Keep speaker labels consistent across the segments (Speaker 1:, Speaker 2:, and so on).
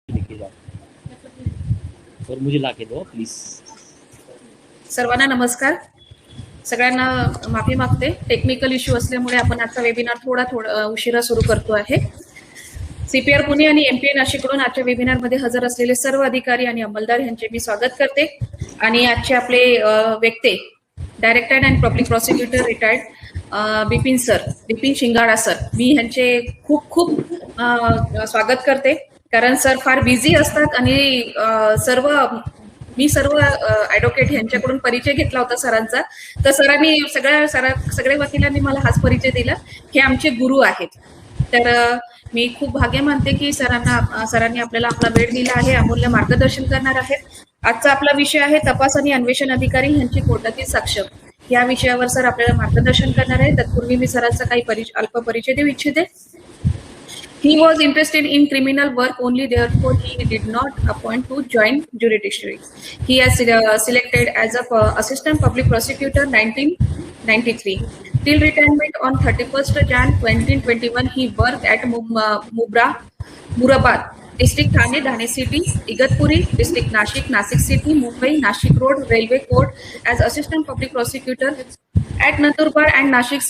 Speaker 1: लेके जाओ और मुझे ला के दो प्लीज।
Speaker 2: सर्वांना नमस्कार. सगळ्यांना माफी मागते, टेक्निकल इश्यू असल्यामुळे आपण आजचा वेबिनार थोडा उशिरा सुरू करतो आहे. सीपीआर पुणे आणि एमपीए नाशिककडून आजच्या वेबिनारमध्ये हजर असलेले सर्व अधिकारी आणि अंमलदार यांचे मी स्वागत करते. आणि आजचे आपले वक्ते director and public prosecutor retired Bipin Shingada sir, मी यांचे खूप खूप स्वागत करते, कारण सर फार बिझी असतात आणि मी सर्व ऍडव्होकेट यांच्याकडून परिचय घेतला होता सरांचा. तर सरांनी सगळ्या वकिलांनी मला हाच परिचय दिला. हे आमचे गुरु आहेत. तर मी खूप भाग्य मानते की सरांनी आपल्याला आपला वेळ दिला आहे, अमूल्य मार्गदर्शन करणार आहेत. आजचा आपला विषय आहे तपास आणि अन्वेषण अधिकारी यांची कोर्टातील साक्ष. या विषयावर सर आपल्याला मार्गदर्शन करणार आहे. तत्पूर्वी मी सरांचा काही अल्प परिचय देऊ इच्छिते. He was interested in criminal work only, therefore he did not appoint to join judiciary. He has selected as a assistant public prosecutor 1993. Till retirement on 31st Jan 2021, he worked at Murabad district, Thane city, Igatpuri district, Nashik city, Mumbai, Nashik road, railway court as assistant public prosecutor. At Nanturbar and Nashik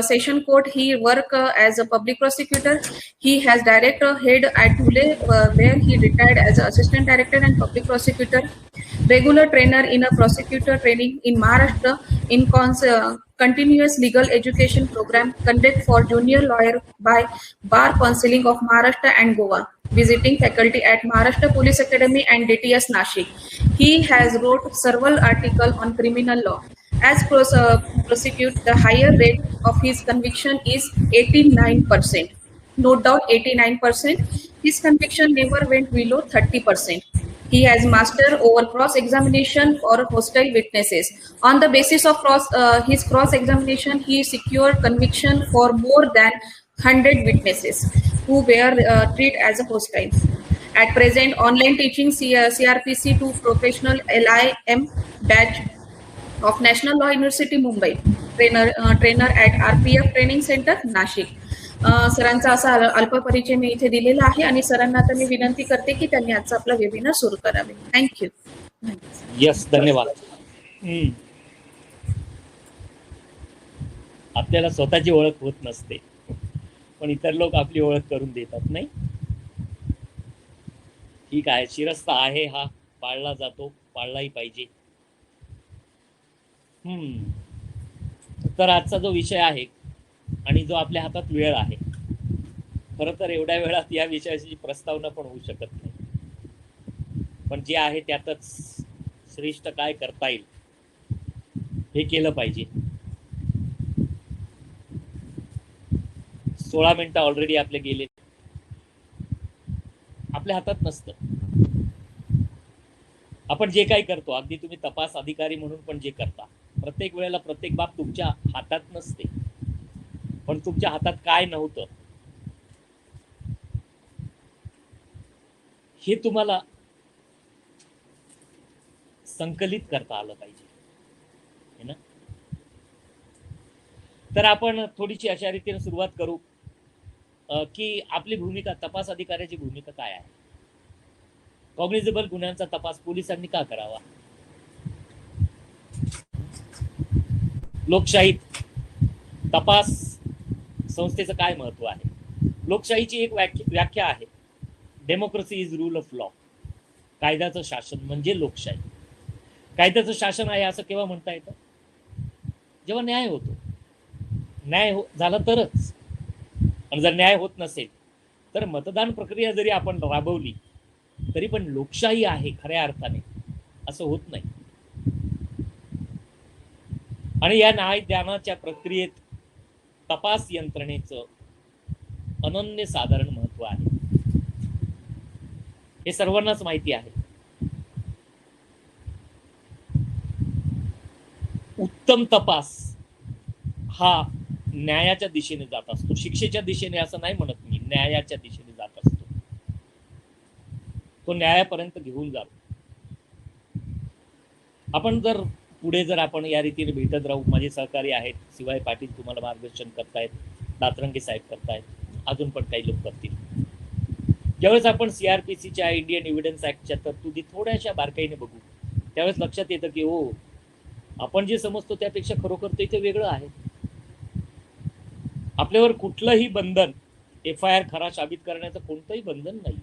Speaker 2: Session Court, he worked as a public prosecutor. He has direct head at Dhule, where he retired as assistant director and public prosecutor. Regular trainer in a prosecutor training in Maharashtra in continuous legal education program conducted for junior lawyer by Bar Council of Maharashtra and Goa. Visiting faculty at Maharashtra Police Academy and DTS Nashik. He has wrote several articles on criminal law. As prosecute, the higher rate of his conviction is 89%. No doubt 89%. His conviction never went below 30%. He has mastered over cross-examination for hostile witnesses. On the basis of his cross-examination, he secured conviction for more than 100 witnesses who were treated as a hostile. At present, online teaching CRPC to professional LIM batch of National Law University Mumbai, trainer at RPF Training Center Nashik. सरांचा असा अल्प परिचय मी इथे दिलेला आहे आणि सरांना आता मी विनंती करते की त्यांनी आजचा आपला वेबिनार सुरू करावे. थँक्यू.
Speaker 1: यस, धन्यवाद. आपल्याला स्वतःची ओळख होत नसते, पण इतर लोक आपली ओळख करून देतात, नाही? ठीक आहे, शिरस्ता आहे हा, पाळला जातो, पाळलाही पाहिजे. तर आजचा जो विषय आहे आणि जो आपल्या हातात वेळ आहे, खरं तर एवढ्या वेळात या विषयाची प्रस्तावना पण होऊ शकत नाही, पण जे आहे त्यातच श्रेष्ठ काय करता येईल हे केलं पाहिजे. 16 मिनिटं ऑलरेडी आपले गेले. आपल्या हातात नसतं. आपण जे काही करतो, अगदी तुम्ही तपास अधिकारी म्हणून पण जे करता, प्रत्येक वेळेला प्रत्येक बाब तुमच्या हातात नसते, पण तुमच्या हातात काय नव्हतं हे तुम्हाला संकलित करता आलं पाहिजे, है ना? तर आपण थोडीशी अशा रीतीने सुरुवात करू की आपली भूमिका, तपास अधिकाऱ्याची भूमिका काय आहे. कॉग्निझेबल गुन्ह्यांचा तपास पोलिसांनी का करावा. लोकशाहीत तपास संस्थेचं काय महत्व आहे. लोकशाहीची एक व्याख्या आहे, democracy is rule of law. कायद्याचं शासन म्हणजे लोकशाही. कायद्याचं शासन आहे असं केव्हा म्हणता येतं, जेव्हा न्याय होतो. न्याय झाला तरच. आणि जर न्याय होत नसेल तर मतदान प्रक्रिया जरी आपण राबवली तरी पण लोकशाही आहे खऱ्या अर्थाने असं होत नाही. आणि या न्यायदानाच्या प्रक्रियेत तपास यंत्रणेचं अनन्यसाधारण महत्व आहे, हे सर्वांनाच माहिती आहे. उत्तम तपास हा न्यायाच्या दिशेने जात असतो. शिक्षेच्या दिशेने असं नाही म्हणत मी, न्यायाच्या दिशेने जात असतो. तो न्यायापर्यंत घेऊन जातो. आपण जर पुढे आपण या रीतीने भेटत राहू, माझे सहकारी आहेत, शिवाय पाटील तुम्हाला मार्गदर्शन करतायत, दातरंगे साहेब करतायत, अजून पण काही लोक करतील. ज्यावेळेस आपण CRPCच्या इंडियन एव्हिडन्स ऍक्टच्या तरतुदी थोड्याशा बारकाईने बघू त्यावेळेस लक्षात येतं की हो, आपण जे समजतो त्यापेक्षा खरोखर ते इथे वेगळं आहे. आपल्यावर कुठलंही बंधन FIR खरा साबित करण्याचं कोणतंही बंधन नाही.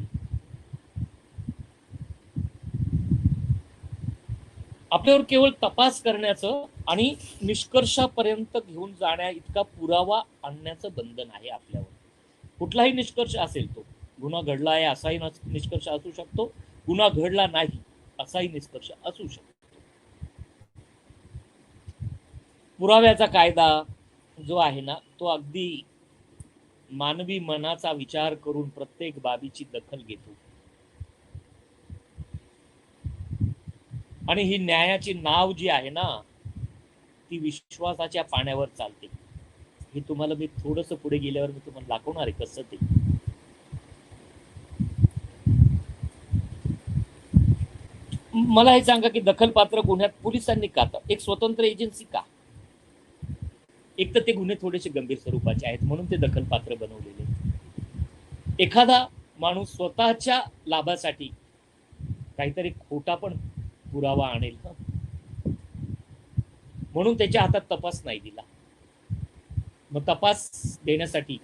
Speaker 1: आपल्यावर केवळ तपास करण्याचं आणि निष्कर्षापर्यंत घेऊन जाण्या इतका पुरावा आणण्याचं बंधन आहे आपल्यावर. कुठलाही निष्कर्ष असेल तो, गुन्हा घडला आहे असाही निष्कर्ष असू शकतो, गुन्हा घडला नाही असाही निष्कर्ष असू शकतो. पुराव्याचा कायदा जो आहे ना, तो अगदी मानवी मनाचा विचार करून प्रत्येक बाबीची दखल घेतो. आणि ही न्यायाची नाव जी आहे ना, ती विश्वासाच्या पाण्यावर चालते. हे तुम्हाला मी थोडंसं पुढे गेल्यावर मी तुम्हाला दाखवणार आहे कसं ते. मला हे सांगा की दखलपात्र गुन्ह्यात पोलिसांनी का, एक स्वतंत्र एजन्सी का? एक तर ते गुन्हे थोडेसे गंभीर स्वरूपाचे आहेत म्हणून ते दखलपात्र बनवलेले. एखादा माणूस स्वतःच्या लाभासाठी काहीतरी खोटा पण पुरावा आणेल का, म्हणून त्याच्या हातात तपास नाही दिला. मग तपास देण्यासाठी,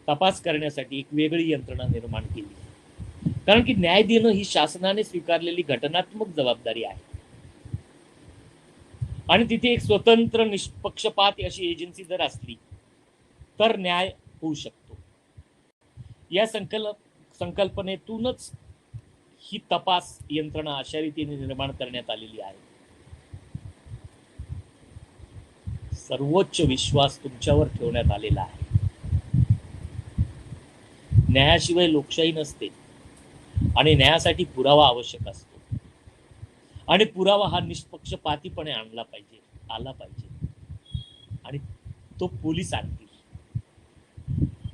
Speaker 1: तपास करण्यासाठी एक वेगळी यंत्रणा निर्माण केली. कारण की न्याय देणं ही शासनाने स्वीकारलेली घटनात्मक जबाबदारी आहे. आणि तिथे एक स्वतंत्र निष्पक्षपात अशी एजन्सी जर असली तर न्याय होऊ शकतो. या संकल्पनेतूनच ही तपास यंत्रणा अशा रीतीने निर्माण करण्यात आलेली आहे. सर्वोच्च विश्वास तुमच्यावर ठेवण्यात आलेला आहे. न्यायाशिवाय लोकशाही नसते आणि न्यायासाठी पुरावा आवश्यक असतो. आणि पुरावा हा निष्पक्षपातीपणे आला पाहिजे आणि तो पोलीस आणतील.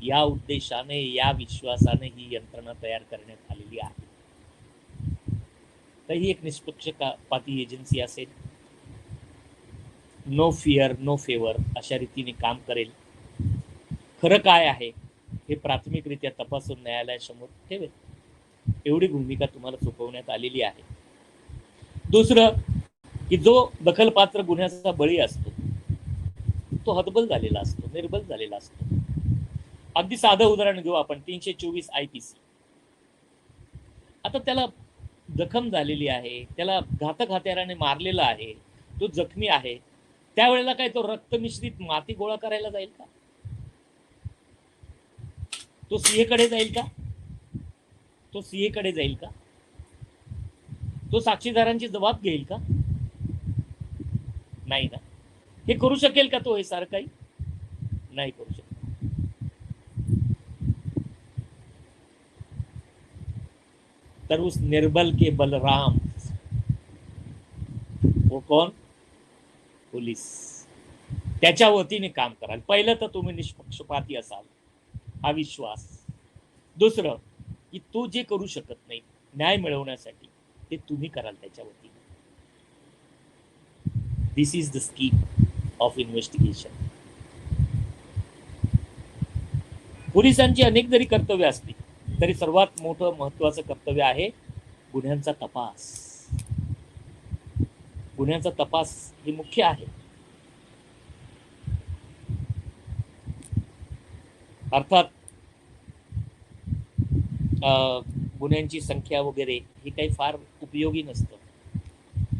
Speaker 1: या उद्देशाने, या विश्वासाने ही यंत्रणा तयार करण्यात आलेली आहे. तर ही एक निष्पक्षपाती एजन्सी असेल, नो फिअर नो फेवर अशा रीतीने काम करेल. खरं काय आहे हे प्राथमिकरित्या तपासून न्यायालयासमोर ठेवेल. एवढी भूमिका तुम्हाला सोपवण्यात आलेली आहे. दुसरं की जो दखलपात्र गुन्ह्याचा बळी असतो तो हतबल झालेला असतो, निर्बल झालेला असतो. अगदी साधं उदाहरण घेऊ आपण, 324 IPC. आता त्याला जखम झालेली आहे, त्याला घातक हत्याराने मारलेला आहे, तो जखमी आहे. त्यावेळेला काय तो रक्त मिश्रित माती गोळा करायला जाईल का? तो सीएकडे जाईल का? तो सीएकडे जाईल का? तो साक्षीदारांची जबाब घेईल का? नाही ना. हे करू शकेल का तो हे सारं काही? नाही करू शकत. तर उस निर्बल के बलराम, वो कोण? पोलीस. त्याच्या वतीने काम कराल. पहिलं तर तुम्ही निष्पक्षपाती असाल, हा विश्वास. दुसरं की तो जे करू शकत नाही न्याय मिळवण्यासाठी ते तुम्ही कराल त्याच्या वतीने. This is the scheme of investigation. पोलिसांची अनेक जरी कर्तव्य असतील तरी सर्वात मोठं महत्वाचं कर्तव्य आहे गुन्ह्यांचा तपास. गुन्ह्यांचा तपास हे मुख्य आहे. अर्थात गुन्ह्यांची संख्या वगैरे हे काही फार उपयोगी नसतं.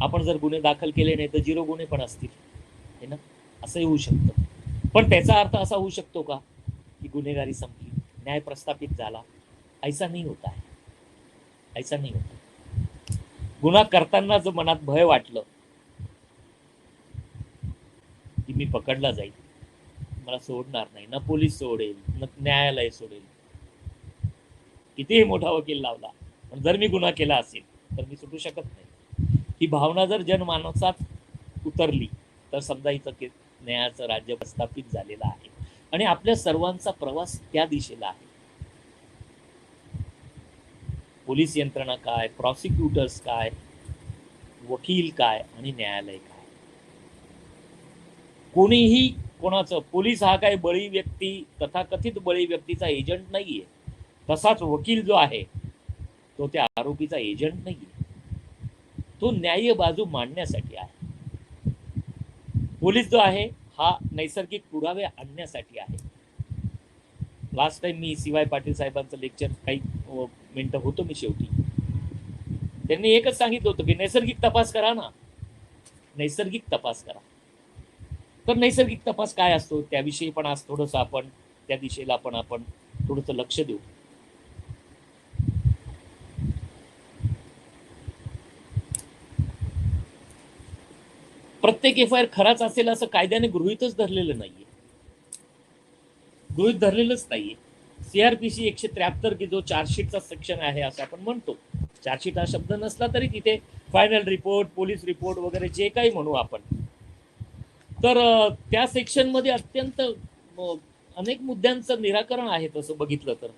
Speaker 1: आपण जर गुन्हे दाखल केले नाही तर 0 गुन्हे पण असतील, है ना, असंही होऊ शकतं. पण त्याचा अर्थ असा होऊ शकतो का की गुन्हेगारी संपली, न्याय प्रस्थापित झाला? ऐसा नाही होता है, ऐसा नाही होता. गुन्हा करताना जो मनात भय वाटलं की मी पकडला जाईल, मला सोडणार नाही, ना पोलीस सोडेल ना न्यायालय सोडेल, कितीही मोठा वकील लावला पण जर मी गुन्हा केला असेल तर मी सुटू शकत नाही, ही भावना जर जनमानसात उतरली तर समजायचं की न्यायाचं राज्य प्रस्थापित झालेलं आहे. आणि आपल्या सर्वांचा प्रवास त्या दिशेला आहे. पोलीस यंत्रणा काय, प्रॉसिक्युटर्स काय, वकील काय आणि न्यायालय काय. कोणीही कोणाचं, पोलीस हा काय बळी व्यक्ती, तथाकथित बळी व्यक्तीचा एजंट नाहीये. तसाच वकील जो आहे तो त्या आरोपीचा एजंट नाहीये, तो न्याय्य बाजू मांडण्यासाठी आहे. पोलीस जो आहे हा नैसर्गिक पुरावे आणण्यासाठी आहे. लास्ट टाइम मी CY पाटील साहेबांचं लेक्चर काही मिनिटं होतो मी शेवटी, त्यांनी एकच सांगितलं होतं की नैसर्गिक तपास करा ना, नैसर्गिक तपास करा. तर नैसर्गिक तपास काय असतो त्याविषयी पण आज थोडंसं आपण त्या दिशेला आपण थोडंसं लक्ष देऊ. प्रत्येक FIR खराच असेल असं कायद्याने गृहीतच धरलेलं नाहीये, गृहीत धरलेलंच नाहीये. CRPC 173 की जो चार्जशीटचा सेक्शन आहे असं आपण म्हणतो. चार्जशीट हा शब्द नसला तरी तिथे फायनल रिपोर्ट, पोलीस रिपोर्ट वगैरे जे काही म्हणू आपण, तर त्या सेक्शन मध्ये अत्यंत अनेक मुद्द्यांचं निराकरण आहे तसं बघितलं तर.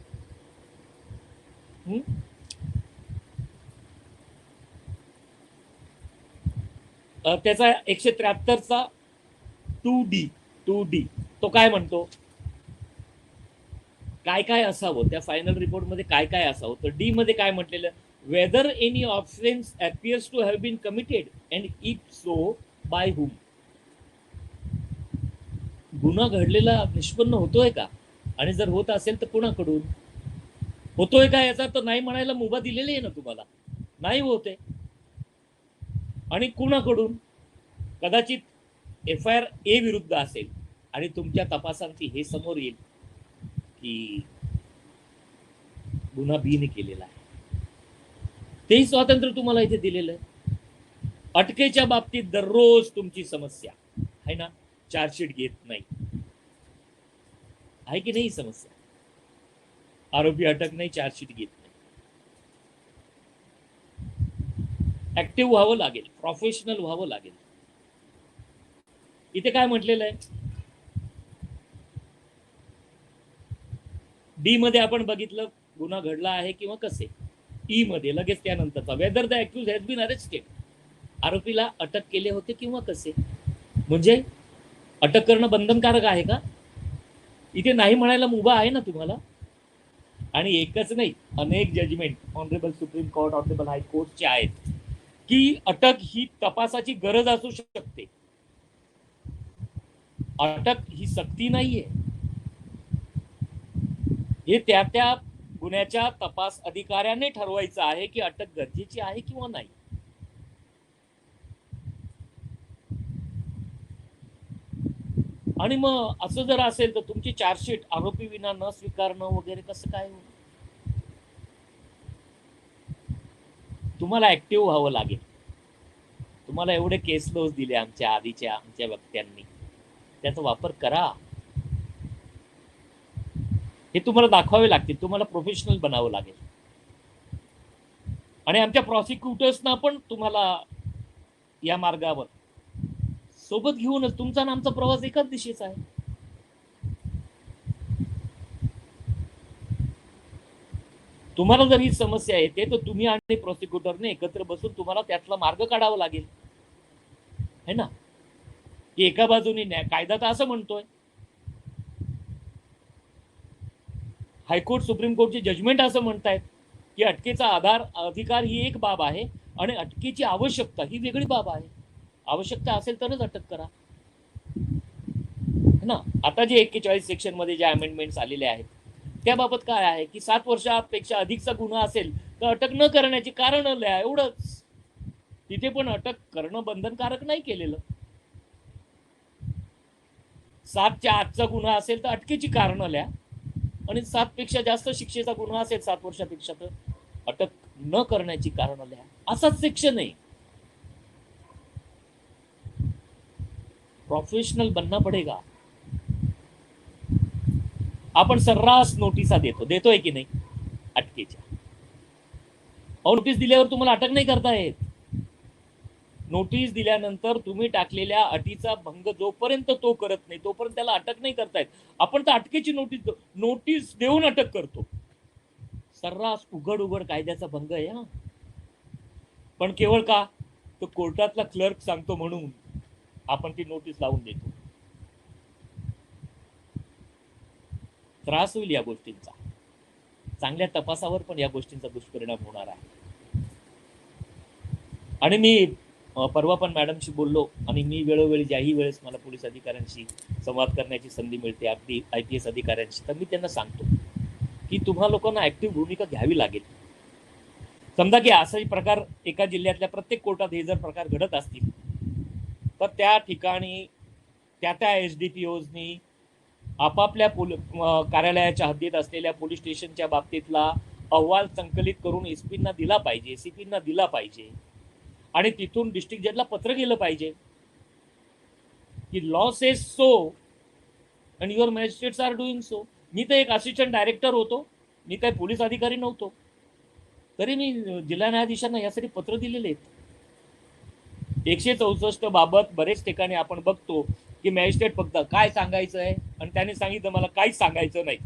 Speaker 1: त्याचा 173चा 2D तो काय म्हणतो, काय काय असावं त्या फायनल रिपोर्ट मध्ये, काय काय असावं. तर डी मध्ये काय म्हटलेलं, whether any offence appears to have been committed and if so by whom. गुन्हा घडलेला निष्पन्न होतोय का, आणि जर होत असेल तर कुणाकडून होतोय का, याचा तर नाही म्हणायला मुभा दिलेली आहे ना तुम्हाला, नाही होते. आणि कुणाकडून, कदाचित FIR A विरुद्ध असेल आणि तुमच्या तपासांती हे समोर येईल की गुन्हा B ने केलेला आहे. तेही स्वातंत्र्य तुम्हाला इथे दिलेलं आहे. अटकेच्या बाबतीत दररोज तुमची समस्या आहे ना, चार्जशीट घेत नाही, आहे की नाही समस्या. आरोपी अटक नाही, चार्जशीट घेत नाही. ऍक्टिव्ह व्हावं लागेल, प्रोफेशनल व्हावं लागेल. इथे काय म्हटलेलं आहे, डी मध्ये आपण बघितलं गुन्हा घडला आहे किंवा कसे. ई मध्ये लगेच त्यानंतरचा, whether the accused has been arrested, आरोपीला अटक केले होते किंवा कसे. म्हणजे अटक करणं बंधनकारक आहे का, इथे नाही म्हणायला मुभा आहे ना तुम्हाला. आणि एकच नाही, अनेक judgement honourable supreme court, honourable हायकोर्टचे आहेत की अटक ही तपासाची गरज असू शकते, अटक ही सक्ती नाहीये. हे त्या गुन्ह्याच्या तपास अधिकाऱ्याने ठरवायचं आहे की अटक गरजेची आहे किंवा नाही. आणि मग असं जर असेल तर तुमची चार्जशीट आरोपी विना न स्वीकारणं वगैरे कसं काय होईल. तुम्हाला ऍक्टिव्ह व्हावं लागेल. तुम्हाला एवढे केस लॉज दिले आमच्या वक्त्यांनी, त्याचा वापर करा. हे तुम्हाला दाखवावे लागतील, तुम्हाला प्रोफेशनल बनावं लागेल. आणि आमच्या प्रॉसिक्युटर्सना पण तुम्हाला या मार्गावर सोबत घेऊनच, तुमचा आणि आमचा प्रवास एकाच दिशेचा आहे. तुम्हाला जर ही समस्या येते तर तुम्ही आणि प्रॉसिक्युटरने एकत्र बसून तुम्हाला त्यातला मार्ग काढावा लागेल, है ना. की एका बाजूने कायदा तर असं म्हणतोय, हायकोर्ट सुप्रीम कोर्टचे जजमेंट असं म्हणतायत की अटकेचा अधिकार ही एक बाब आहे आणि अटकेची आवश्यकता ही वेगळी बाब आहे. आवश्यकता असेल तरच अटक करा, है ना. आता जे 41 सेक्शन मध्ये जे अमेंडमेंट्स आलेले आहेत त्याबाबत काय आहे की 7 वर्षापेक्षा अधिकचा गुन्हा असेल तर अटक न करण्याची कारण लिहा, एवढंच. तिथे पण अटक करणं बंधनकारक नाही केलेलं. 7च्या आतचा गुन्हा असेल तर अटकेची कारण लिहा, आणि 7 पेक्षा जास्त शिक्षेचा गुन्हा असेल 7 वर्षापेक्षा तर अटक न करण्याची कारण लिहा, असाच सेक्शन आहे. प्रोफेशनल बनना पडेगा. आपण सर्रास नोटिसा देतोय की नाही अटकेच्या. नोटीस दिल्यावर तुम्हाला अटक नाही करता येत. नोटीस दिल्यानंतर तुम्ही टाकलेल्या अटीचा भंग जोपर्यंत तो करत नाही तोपर्यंत त्याला अटक नाही करता येत. आपण तर अटकेची नोटीस देऊन अटक करतो. सर्रास उघड कायद्याचा भंग आहे हा. पण केवळ का, तो कोर्टातला क्लर्क सांगतो म्हणून आपण ती नोटीस लावून देतो. त्रास होईल या गोष्टींचा. चांगल्या तपासावर पण या गोष्टींचा दुष्परिणाम होणार आहे. आणि मी परवा पण मॅडमशी बोललो, आणि मी वेळोवेळी ज्याही वेळेस मला पोलीस अधिकाऱ्यांशी संवाद करण्याची संधी मिळते, अगदी IPS अधिकाऱ्यांशी, तर मी त्यांना सांगतो की तुम्हा लोकांना ऍक्टिव्ह भूमिका घ्यावी लागेल. समजा की असाही प्रकार एका जिल्ह्यातल्या प्रत्येक कोर्टात हे जर प्रकार घडत असतील, तर त्या ठिकाणी त्या SDPOनी आपापल्या कार्यालयाच्या हद्दीत असलेल्या पोलीस स्टेशनच्या बाबतीतला अहवाल संकलित करून SP दिला पाहिजे, CP दिला पाहिजे, आणि तिथून डिस्ट्रिक्ट जजला पत्र गेलं पाहिजे की law says so and your magistrates are doing so. मी तर एक असिस्टंट डायरेक्टर होतो, मी काही पोलीस अधिकारी नव्हतो, तरी मी जिल्हा न्यायाधीशांना यासाठी पत्र दिलेले आहेत. 164 बाबत बरेच ठिकाणी आपण बघतो की मॅजिस्ट्रेट फक्त काय सांगायचं आहे आणि त्यांनी सांगितलं मला काहीच सांगायचं नाही,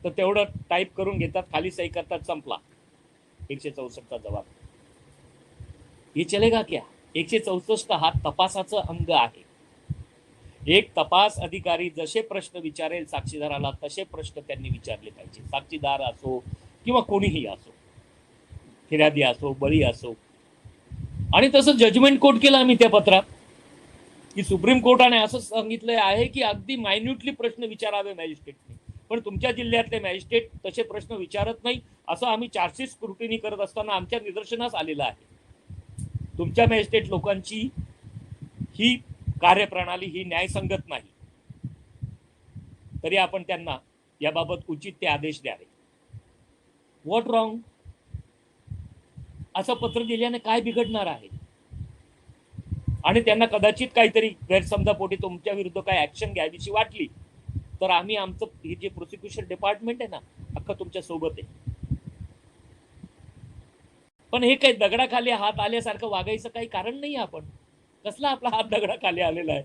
Speaker 1: तर तेवढं टाईप करून घेतात, खाली सही करतात, संपला 164चा जबाब. हे चलेगा क्या? 164 हा तपासाचं अंग आहे. एक तपास अधिकारी जसे प्रश्न विचारेल साक्षीदाराला तसे प्रश्न त्यांनी विचारले पाहिजे, साक्षीदार असो किंवा कोणीही असो, फिर्यादी असो, बळी असो. आणि तसं जजमेंट कोट केलं आम्ही त्या पत्रात की सुप्रीम कोर्टाने असं सांगितलं आहे की अगदी मायन्युटली प्रश्न विचारावे मॅजिस्ट्रेटने, पण तुमच्या जिल्ह्यातले मॅजिस्ट्रेट तसे प्रश्न विचारत नाही, असं आम्ही चार्जशीट स्क्रुटिनी करत असताना आमच्या निदर्शनास आलेलं आहे. तुमच्या मॅजिस्ट्रेट लोकांची ही कार्यप्रणाली ही न्यायसंगत नाही, तरी आपण त्यांना याबाबत उचित ते आदेश द्यावे. What wrong? असं पत्र दिल्याने काय बिघडणार आहे? आणि त्यांना कदाचित काहीतरी गैरसमजापोटी तुमच्या विरुद्ध काय ऍक्शन घ्यावीशी वाटली तर आम्ही आमचं हे जे प्रोसिक्युशन डिपार्टमेंट आहे ना, अख्खा तुमच्या सोबत आहे. पण हे काही दगडाखाली हात आल्यासारखं वागायचं काही कारण नाही. आपण कसला आपला हात दगडाखाली आलेला आहे?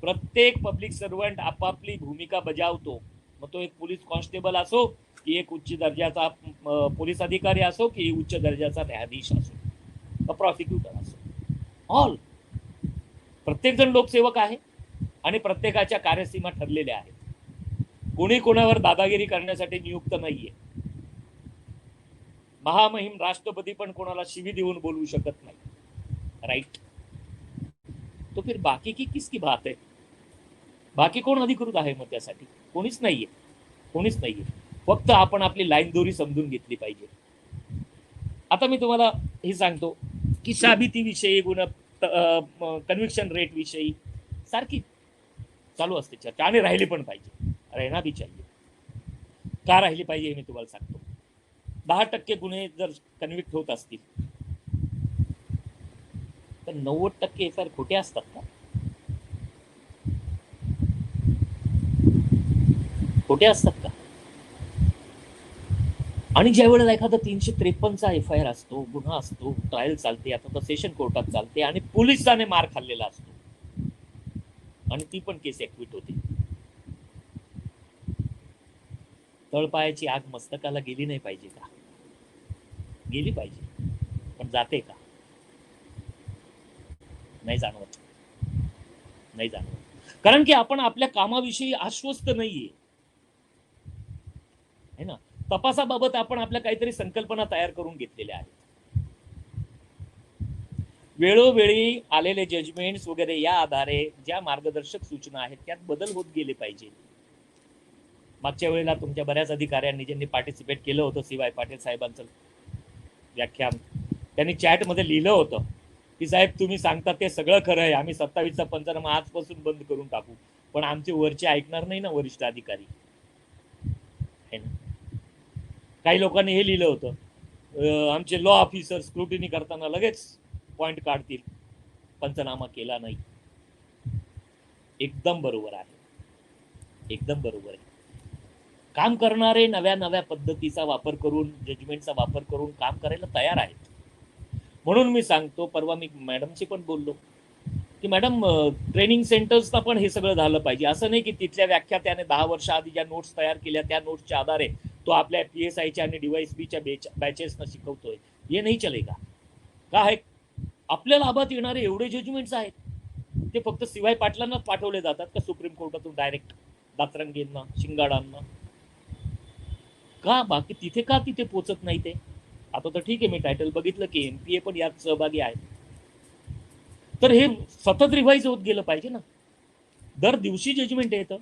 Speaker 1: प्रत्येक पब्लिक सर्वंट आपापली भूमिका बजावतो, मग तो एक पोलीस कॉन्स्टेबल असो की एक उच्च दर्जाचा पोलीस अधिकारी असो की उच्च दर्जाचा न्यायाधीश असो, प्रॉसिक्युटर असो, ऑल प्रत्येक जण लोकसेवक आहे आणि प्रत्येकाच्या कार्यसीमा ठरलेल्या आहेत. कोणी कोणावर दादागिरी करण्यासाठी नियुक्त नाहीये. महामहिम राष्ट्रपती पण कोणाला शिवी देऊन बोलवू शकत नाही, राइट? तो फिर बाकी की किसकी बात है? बाकी कोण अधिकृत आहे मग त्यासाठी? कोणीच नाहीये, कोणीच नाहीये. फक्त आपण आपली लाईन दोरी समजून घेतली पाहिजे. आता मी तुम्हाला हे सांगतो की साबितीविषयी, कन्व्हिक्शन रेट विषयी सारखी चालू असते चर्चा, आणि राहिली पण पाहिजे, रहना भी चाहिए. का राहिली पाहिजे हे मी तुम्हाला सांगतो. 10% गुन्हे जर कन्व्हिक्ट होत असतील तर 90% FIR खोटे असतात का? खोटे असतात का? आणि ज्या वेळेला एखादा 353चा FIR असतो, गुन्हा असतो, ट्रायल चालते, आता तर सेशन कोर्टात चालते आणि पोलिसाने मार खाल्लेला असतो आणि ती पण केस ऍक्विट होते, तळपायाची आग मस्तकाला गेली नाही पाहिजे का? गेली पाहिजे, पण जाते का? नाही जाणवत, नाही जाणवत. कारण की आपण आपल्या कामाविषयी आश्वस्त नाहीये, है ना? तपासाबाबत आपण आपल्या काहीतरी संकल्पना तयार करून घेतलेल्या आहेत. वेळोवेळी आलेले जजमेंट्स वगैरे या आधारे ज्या मार्गदर्शक सूचना आहेत त्यात बदल होत गेले पाहिजे. मागच्या वेळेला तुमच्या बऱ्याच अधिकाऱ्यांनी ज्यांनी पार्टिसिपेट केलं होतं, CY पाटील साहेबांचं व्याख्यान, त्यांनी चॅटमध्ये लिहिलं होतं की साहेब तुम्ही सांगता ते सगळं खरं आहे, आम्ही 27चा पंचनामा आजपासून बंद करून टाकू, पण आमचे वरचे ऐकणार नाही ना, वरिष्ठ अधिकारी, है ना? काही लोकांनी हे लिहिलं होतं आमचे लॉ ऑफिसर स्क्रुटिनी करताना लगेच पॉइंट काढतील, पंचनामा केला नाही. एकदम बरोबर आहे, एकदम बरोबर आहे. काम करणारे नव्या नव्या पद्धतीचा वापर करून, जजमेंटचा वापर करून काम करायला तयार आहेत. म्हणून मी सांगतो, परवा मी मॅडमशी पण बोललो की मॅडम ट्रेनिंग सेंटर्सला पण हे सगळं झालं पाहिजे. असं नाही की तिथल्या व्याख्यात्याने 10 वर्ष आधी ज्या नोट्स तयार केल्या त्या नोट्सच्या आधारे तो आपल्या PSIच्या आणि DYSPच्या बॅचेसना शिकवतोय. हे नाही चलेगा. का आहे? आपल्या लाभात येणारे एवढे जजमेंट्स आहेत, ते फक्त CY पाटलांनाच पाठवले जातात का सुप्रीम कोर्टातून डायरेक्ट दातरंगेंना, शिंगाडांना? का बाकी तिथे पोचत नाही ते? आता तर ठीक आहे, मी टायटल बघितलं की एमपीए पण यात सहभागी आहे. तर हे सतत रिवाईज होत गेलं पाहिजे ना. दर दिवशी जजमेंट येतं.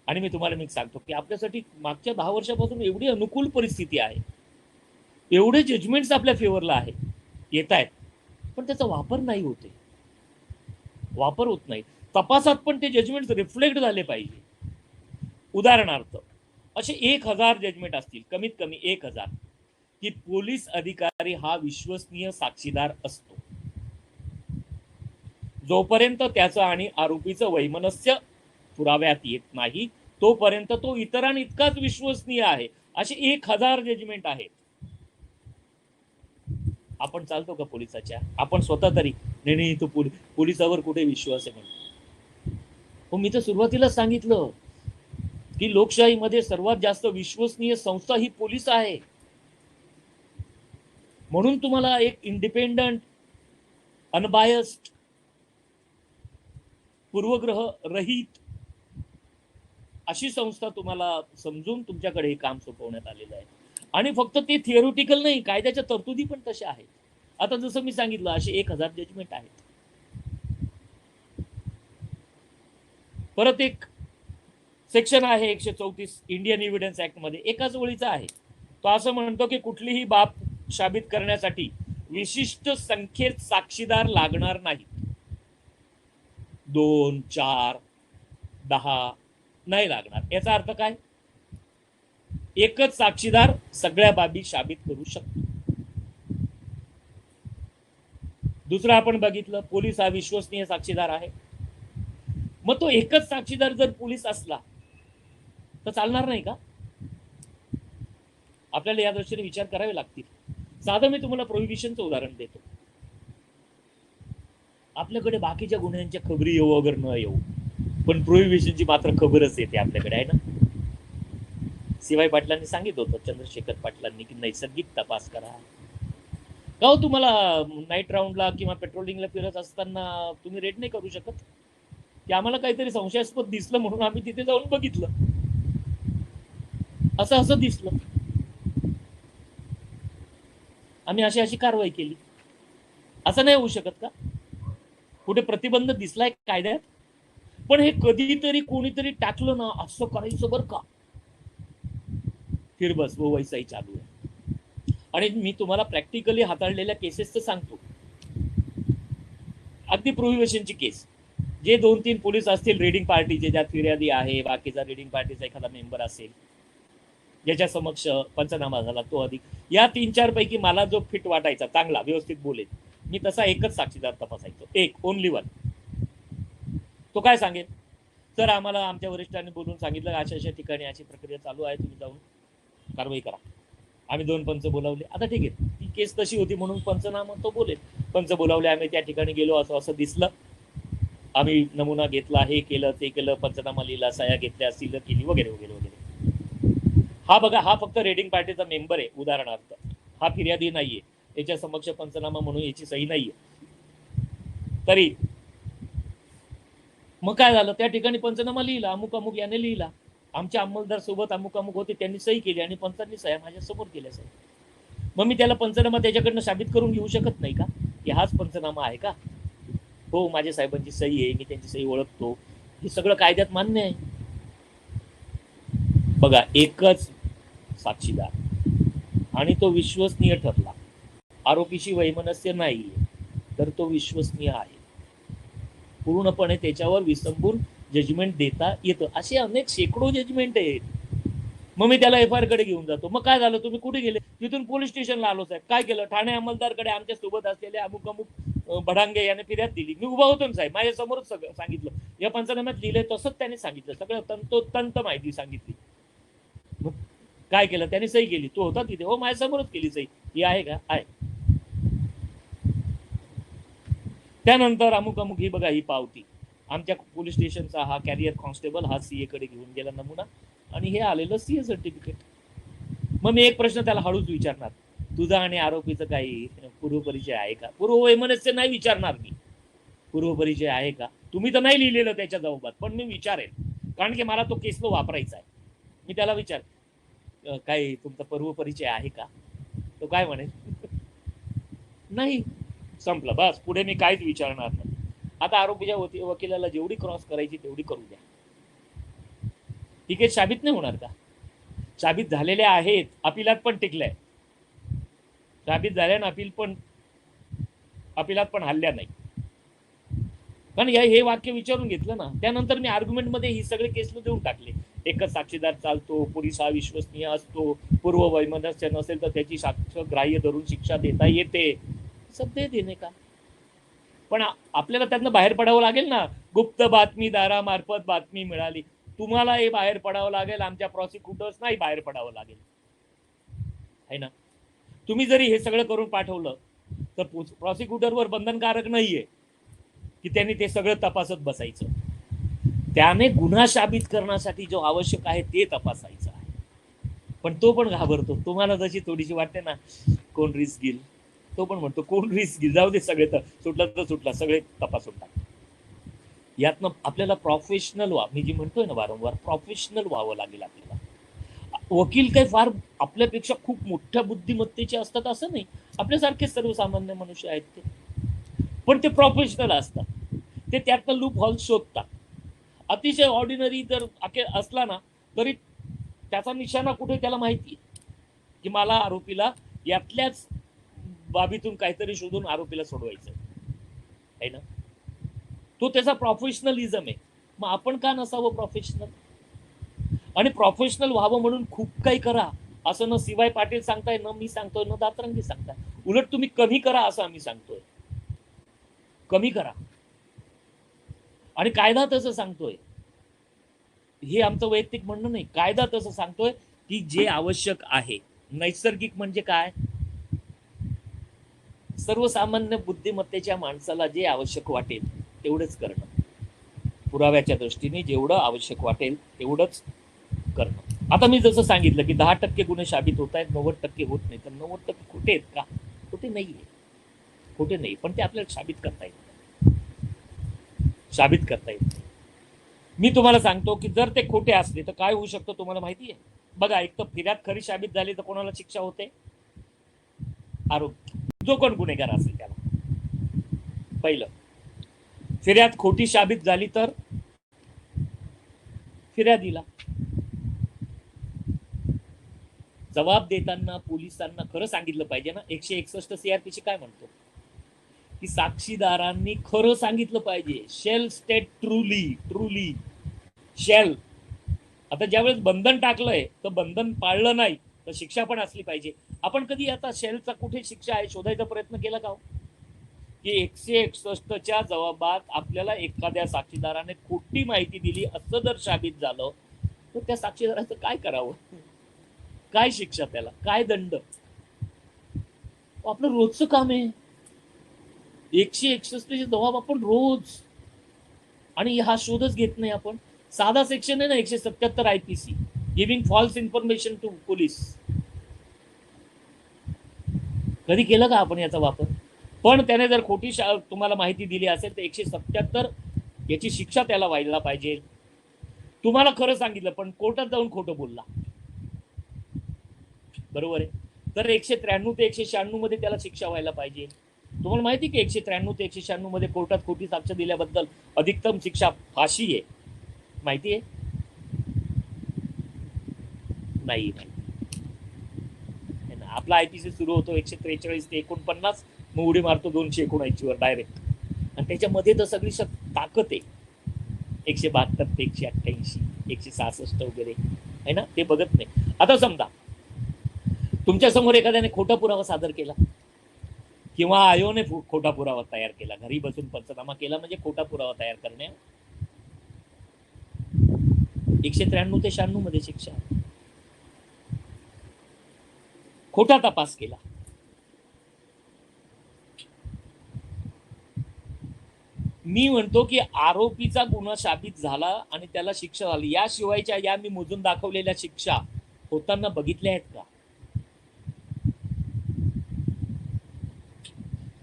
Speaker 1: आणि मी तुम्हाला सांगतो की आपल्यासाठी मागच्या 10 वर्षापासून एवढी अनुकूल परिस्थिती आहे, एवढे जजमेंट्स आपल्या फेवरला आहे, येत आहेत, पण त्याचा वापर नाही होते, वापर होत नाही. तपासात पण ते जजमेंट रिफ्लेक्ट झाले पाहिजे. उदाहरणार्थ असे 1000 जजमेंट असतील, कमीत कमी 1000, की पोलीस अधिकारी हा विश्वसनीय साक्षीदार असतो. जोपर्यंत त्याचं आणि आरोपीचं वैमनस्य पुराव्यात येत नाही तोपर्यंत तो इतरांइतकाच विश्वसनीय आहे. असे 1000 जजमेंट आहेत. आपण चालतो का पोलिसाच्या? आपण स्वतः तरी नाही तो पोलिसावर कुठे विश्वास आहे म्हणून. हो, मी तर सुरुवातीला सांगितलं की लोकशाहीमध्ये सर्वात जास्त विश्वसनीय संस्था ही पोलीस आहे. म्हणून तुम्हाला एक इंडिपेंडंट, अनबायस्ड, पूर्वग्रह रहित अशी संस्था तुम्हाला समजून तुमच्याकडे हे काम सोपवण्यात आलेलं आहे. आणि फक्त ते थिअरिटिकल नाही, कायद्याच्या तरतुदी पण तशा आहेत. आता जसं मी सांगितलं, असे 1000 जजमेंट आहेत. परत एक सेक्शन आहे 134 इंडियन एव्हिडन्स ऍक्ट मध्ये, एकाच ओळीचा आहे. तो असं म्हणतो की कुठलीही बाब साबित करण्यासाठी विशिष्ट संख्येत साक्षीदार लागणार नाहीत. 2, 4, 10 नाही लागणार. याचा अर्थ काय? एकच साक्षीदार सगळ्या बाबी साबित करू शकतो. दुसरं आपण बघितलं, पोलीस हा विश्वसनीय साक्षीदार आहे. मग तो एकच साक्षीदार जर पोलीस असला तर चालणार नाही का? आपल्याला या दृष्टीने विचार करावे लागतील. साधं मी तुम्हाला प्रोहिबिशनचं उदाहरण देतो. आपल्याकडे बाकीच्या गुन्ह्यांच्या खबरी येऊ वगैरे न येऊ, पण प्रोहिबिशनची मात्र खबरच येते आपल्याकडे, आहे ना. सीवाय पाटलांनी सांगितलं होतं, चंद्रशेखर पाटलांनी, की नैसर्गिक तपास करा. का हो, तुम्हाला नाईट राऊंडला किंवा पेट्रोलिंगला फिरत असताना तुम्ही रेड नाही करू शकत? की आम्हाला काहीतरी संशयास्पद दिसलं म्हणून आम्ही तिथे जाऊन बघितलं, असं दिसलं, आम्ही अशी कारवाई केली. असं नाही होऊ शकत का? कुठे प्रतिबंध दिसलाय कायद्यात? पण हे कधीतरी कोणीतरी टाकलं ना, असं करायचं बरं का, फिर बस वो वैसाही चालू आहे. आणि मी तुम्हाला प्रॅक्टिकली हाताळलेल्या केसेसचं सांगतो. अगदी प्रोहिबिशनची केस, जे 2-3 पोलीस असतील रेडिंग पार्टीचे, ज्यात फिर्यादी आहे, बाकीचा रेडिंग पार्टीचा एखादा मेंबर असेल, ज्याच्या समक्ष पंचनामा झाला तो अधिक, या 3-4 पैकी मला जो फिट वाटायचा, चांगला व्यवस्थित बोलेल, मी तसा एकच साक्षीदार तपासायचो. एक, ओनली वन. तो काय सांगेल? तर आम्हाला आमच्या वरिष्ठांनी बोलून सांगितलं, अशा ठिकाणी अशी प्रक्रिया चालू आहे, तुम्ही जाऊन कारवाई करा. आम्ही 2 पंच बोलावले. आता ठीक आहे, ती केस तशी होती म्हणून पंचनामा तो बोलेल. पंच बोलावले, आम्ही त्या ठिकाणी गेलो, असं दिसलं, आम्ही नमुना घेतला, हे केलं, ते केलं, पंचनामा लिहिला, सह्या घेतल्या, सील केली, वगैरे वगैरे वगैरे. हा बघा, हा फक्त रेडिंग पार्टीचा मेंबर आहे उदाहरणार्थ, हा फिर्यादी नाहीये, त्याच्या समक्ष पंचनामा म्हणून याची सही नाहीये. तरी मग काय झालं, त्या ठिकाणी पंचनामा लिहिला, अमुक अमुक याने लिहिला, आमच्या अंमलदार सोबत अमुक अमुक होते, त्यांनी सही केली आणि पंचांनी सह्या माझ्या समोर केल्या सही. मग मी त्याला पंचनामा त्याच्याकडनं साबित करून घेऊ शकत नाही का की हाच पंचनामा आहे का? हो, माझ्या साहेबांची सही आहे, मी त्यांची सही ओळखतो, हे सगळं कायद्यात मान्य आहे. बघा, एकच साक्षीदार आणि तो विश्वसनीय ठरला, आरोपीशी वैमनस्य नाही तर तो विश्वसनीय आहे, पूर्णपणे त्याच्यावर विसंबून जजमेंट देता येतं. असे अनेक शेकडो जजमेंट आहेत. मग मी त्याला एफ आय आर कडे घेऊन जातो. मग काय झालं, तुम्ही कुठे गेले? तिथून पोलीस स्टेशनला आलो साहेब. काय केलं? ठाणे अंमलदारकडे आमच्या सोबत असलेले अमुक अमुक भडांगे याने फिर्याद दिली. मी उभा होतो ना साहेब, माझ्या समोरच सगळं सांगितलं, या पंचनाम्यात लिहिलंय तसंच त्याने सांगितलं, सगळं तंतोतंत माहिती सांगितली. मग काय केलं? त्याने सही केली. तो होता तिथे? हो, माझ्या समोरच केली सही. ही आहे का? आहे. त्यानंतर अमुक अमुक, ही बघा, ही पावती, आमच्या पोलीस स्टेशनचा हा कॅरियर कॉन्स्टेबल हा सीए कडे घेऊन गेला नमुना, आणि हे आलेलं सीए सर्टिफिकेट. मग मी एक प्रश्न त्याला हळूच विचारणार, तुझा आणि आरोपीचं काही पूर्वपरिचय आहे का? पूर्ववैमनस्य नाही विचारणार मी, पूर्वपरिचय आहे का? तुम्ही तर नाही लिहिलेलं त्याच्या जबाबात, पण मी विचारेल, कारण की मला तो केसला वापरायचा आहे. मी त्याला विचार, काय तुमचा पूर्व परिचय आहे का? तो काय म्हणेल? नाही. संपलं, बस. पुढे मी काहीच विचारणार नाही. आता आरोपीच्या वकिलाला जेवढी क्रॉस करायची तेवढी करू द्या. ठीक आहे, साबित नाही होणार का? साबित झालेले आहेत, अपिलात पण टिकलंय. साबित झाल्यानं अपिलात पण हल्ल्या नाही. कारण हे वाक्य विचारून घेतलं ना, त्यानंतर मी आर्ग्युमेंटमध्ये ही सगळे केस देऊन टाकले. एकच साक्षीदार चालतो, पोलीस हा विश्वसनीय असतो, पूर्व वैमनस्य नसेल तर त्याची साक्ष ग्राह्य धरून शिक्षा देता येते. सब दे देणे का? पण आपल्याला त्यातनं बाहेर पडावं लागेल ना. गुप्त बातमीदारामार्फत बातमी मिळाली. तुम्हाला हे बाहेर पडावं लागेल, आमच्या प्रॉसिक्युटर्स नाही बाहेर पडावं लागेल, है ना. तुम्ही जरी हे सगळं करून पाठवलं तर प्रॉसिक्युटरवर बंधनकारक नाहीये की त्यांनी ते सगळं तपासत बसायचं. त्याने गुन्हा साबित करण्यासाठी जो आवश्यक आहे ते तपासायचं आहे. पण तो पण घाबरतो. तुम्हाला जशी थोडीशी वाटते ना, कोण रिस्क घेईल, तो पण म्हणतो कोण रिस्क घेईल, जाऊ दे, सगळे तर सुटला, सगळे तपासून टाक. यातनं आपल्याला प्रोफेशनल मी जी म्हणतोय ना वारंवार, प्रोफेशनल व्हावं लागेल आपल्याला. वकील काही फार आपल्यापेक्षा खूप मोठ्या बुद्धिमत्तेचे असतात असं नाही. आपल्यासारखे सर्वसामान्य मनुष्य आहेत ते, पण ते प्रोफेशनल असतात. ते त्यातनं लूप हॉल शोधतात. अतिशय ऑर्डिनरी जर असला ना तरी त्याचा निशाणा कुठे त्याला माहिती आहे की मला आरोपीला यातल्याच बाबीतून काहीतरी शोधून आरोपीला सोडवायचं आहे ना. तो त्याचा प्रोफेशनलिझम आहे. मग आपण का नसावं प्रोफेशनल? आणि प्रोफेशनल व्हावं म्हणून खूप काही करा असं न CY पाटील सांगताय, न मी सांगतोय, न दातरंगी सांगताय. उलट तुम्ही कमी करा असं आम्ही सांगतोय. कमी करा. आणि कायदा तसं सांगतोय. हे आमचं वैयक्तिक म्हणणं नाही. कायदा तसं सांगतोय की जे आवश्यक आहे. नैसर्गिक म्हणजे काय? सर्वसामान्य बुद्धिमत्तेच्या माणसाला जे आवश्यक वाटेल तेवढंच करणं. पुराव्याच्या दृष्टीने जेवढं आवश्यक वाटेल तेवढंच करणं. आता मी जसं सांगितलं की 10% गुन्हे साबित होत आहेत, 90% होत नाही. तर 90% खोटे आहेत का? खोटे नाहीये. खोटे नाही, पण ते आपल्याला साबित करता येत. मी तुम्हाला सांगतो की जर ते खोटे असले तर काय होऊ शकतं तुम्हाला माहिती आहे? बघा, एक तर फिर्याद खरी साबित झाली तर कोणाला शिक्षा होते? आरोपी, जो कोण गुन्हेगार असेल त्याला. पहिलं, फिर्याद खोटी साबित झाली तर फिर्यादीला. जबाब देताना पोलिसांना खरं सांगितलं पाहिजे ना. 161 CRPC काय म्हणतो की साक्षीदारांनी खरं सांगितलं पाहिजे. Shall state truly shall. आता ज्यावेळेस बंधन टाकलंय तर बंधन पाळलं नाही तर शिक्षा पण असली पाहिजे. आपण कधी आता शेलचा कुठे शिक्षा आहे शोधायचा प्रयत्न केला का? की 161च्या जबाबात आपल्याला एखाद्या साक्षीदाराने खोटी माहिती दिली असं जर साबित झालं तर त्या साक्षीदाराचं काय करावं? काय शिक्षा त्याला? काय दंड? आपलं रोजचं काम आहे. 161चे जबाब आपण रोज, आणि हा शोधच घेत नाही आपण. साधा सेक्शन आहे ना 177 IPC, giving false information to police. कधी केलं का आपण याचा वापर? पण त्याने जर खोटी तुम्हाला माहिती दिली असेल तर 177 याची शिक्षा त्याला व्हायला पाहिजे. तुम्हाला खरं सांगितलं पण कोर्टात जाऊन खोटं बोलला, बरोबर आहे, तर 193 ते 196 मध्ये त्याला शिक्षा व्हायला पाहिजे. तुम्हाला माहिती की 193 ते 196 मध्ये कोर्टात खोटी साक्ष दिल्याबद्दल अधिकतम शिक्षा फाशी आहे. माहिती आहे? नाही. आपला IPC सुरू होतो 143 ते 49, मग उडी मारतो 279 वर डायरेक्ट. आणि त्याच्यामध्ये तर सगळी ताकद आहे. 172 ते 188, 166 वगैरे आहे ना, ते बघत नाही. आता समजा तुमच्या समोर एखाद्याने खोटा पुरावा सादर केला किंवा आयोने खोटा पुरावा तयार केला, घरी बसून पंचनामा केला म्हणजे खोटा पुरावा तयार करणे. 193 ते 96 मध्ये शिक्षा. खोटा तपास केला, मी म्हणतो की आरोपीचा गुन्हा साबित झाला आणि त्याला शिक्षा झाली. याशिवायच्या या मी मोजून दाखवलेल्या शिक्षा होताना बघितल्या आहेत का?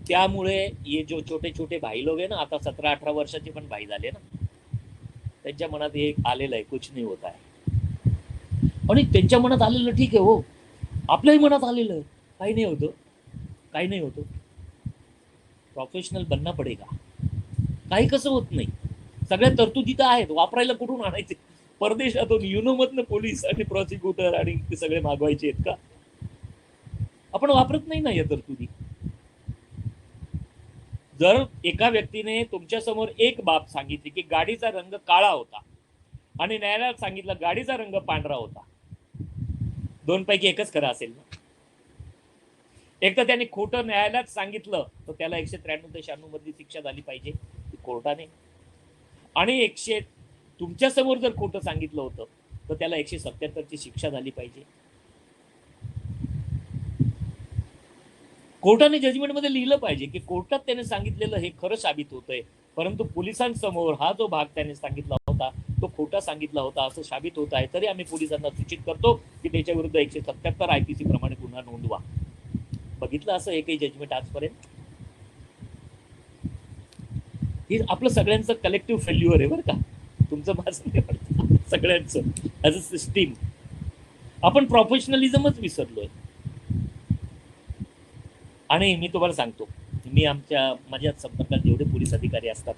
Speaker 1: त्यामुळे हे जो छोटे छोटे भाई लोग आहे ना, आता 17-18 वर्षाचे पण भाई झाले ना, त्यांच्या मनात हे आलेलं आहे, कुछ नाही होत आहे. आणि त्यांच्या मनात आलेलं ठीक आहे हो, आपल्याही मनात आलेलं काही नाही होतं, काही नाही होतं. प्रोफेशनल बनना पडेगा. काही कसं होत नाही, सगळ्या तरतुदी तर आहेत, वापरायला कुठून आणायचे? परदेशातून युनोमधनं पोलीस आणि प्रॉसिक्युटर आणि ते सगळे मागवायचे आहेत का? आपण वापरत नाही ना या तरतुदी. जर एका व्यक्तीने तुमच्या समोर एक बाब सांगितली की गाडीचा रंग काळा होता आणि न्यायालयात सांगितलं गाडीचा रंग पांढरा होता, दोन पैकी एकच खरं असेल ना. एक तर त्याने खोटं न्यायालयात सांगितलं तर त्याला 193 ते 96 मधली शिक्षा झाली पाहिजे कोर्टाने, आणि तुमच्या समोर जर खोटं सांगितलं होतं तर त्याला 177 ची शिक्षा झाली पाहिजे. कोर्टाने जजमेंटमध्ये लिहिलं पाहिजे की कोर्टात त्याने सांगितलेलं हे खरं साबित होतंय, परंतु पोलिसांसमोर हा जो भाग त्याने सांगितला होता तो खोटा सांगितला होता असं साबित होत आहे, तरी आम्ही पोलिसांना सूचित करतो की त्याच्या विरुद्ध 177 आयपीसी प्रमाणे गुन्हा नोंदवा. बघितलं असं एकही जजमेंट आजपर्यंत? हे आपलं सगळ्यांचं कलेक्टिव्ह फेल्युअर आहे बरं का, तुमचं माझं नाही वाटतं, सगळ्यांचं ॲज अ सिस्टीम. आपण प्रोफेशनलिझमच विसरलोय. आणि मी तुम्हाला सांगतो, मी माझ्या संपर्कात जेवढे पोलीस अधिकारी असतात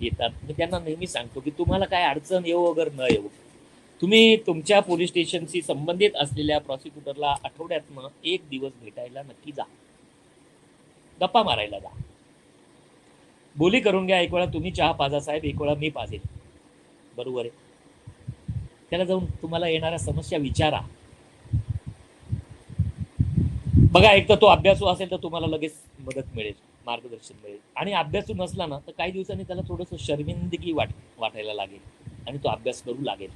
Speaker 1: येतात, मी त्यांना नेहमी सांगतो की तुम्हाला काय अडचण येऊ वगैरे न येऊ, तुम्ही तुमच्या पोलीस स्टेशनशी संबंधित असलेल्या प्रॉसिक्युटरला आठवड्यातनं एक दिवस भेटायला नक्की जा, गप्पा मारायला जा, बोली करून घ्या. एक वेळा तुम्ही चहा पाजा साहेब, एक वेळा मी पाजेल, बरोबर आहे. त्याला जाऊन तुम्हाला येणाऱ्या समस्या विचारा. बघा, एक तर तो अभ्यासू असेल तर तुम्हाला लगेच मदत मिळेल, मार्गदर्शन मिळेल, आणि अभ्यासू नसला ना तर काही दिवसांनी त्याला थोडंसं शर्मिंदगी वाटायला लागेल आणि तो अभ्यास करू लागेल.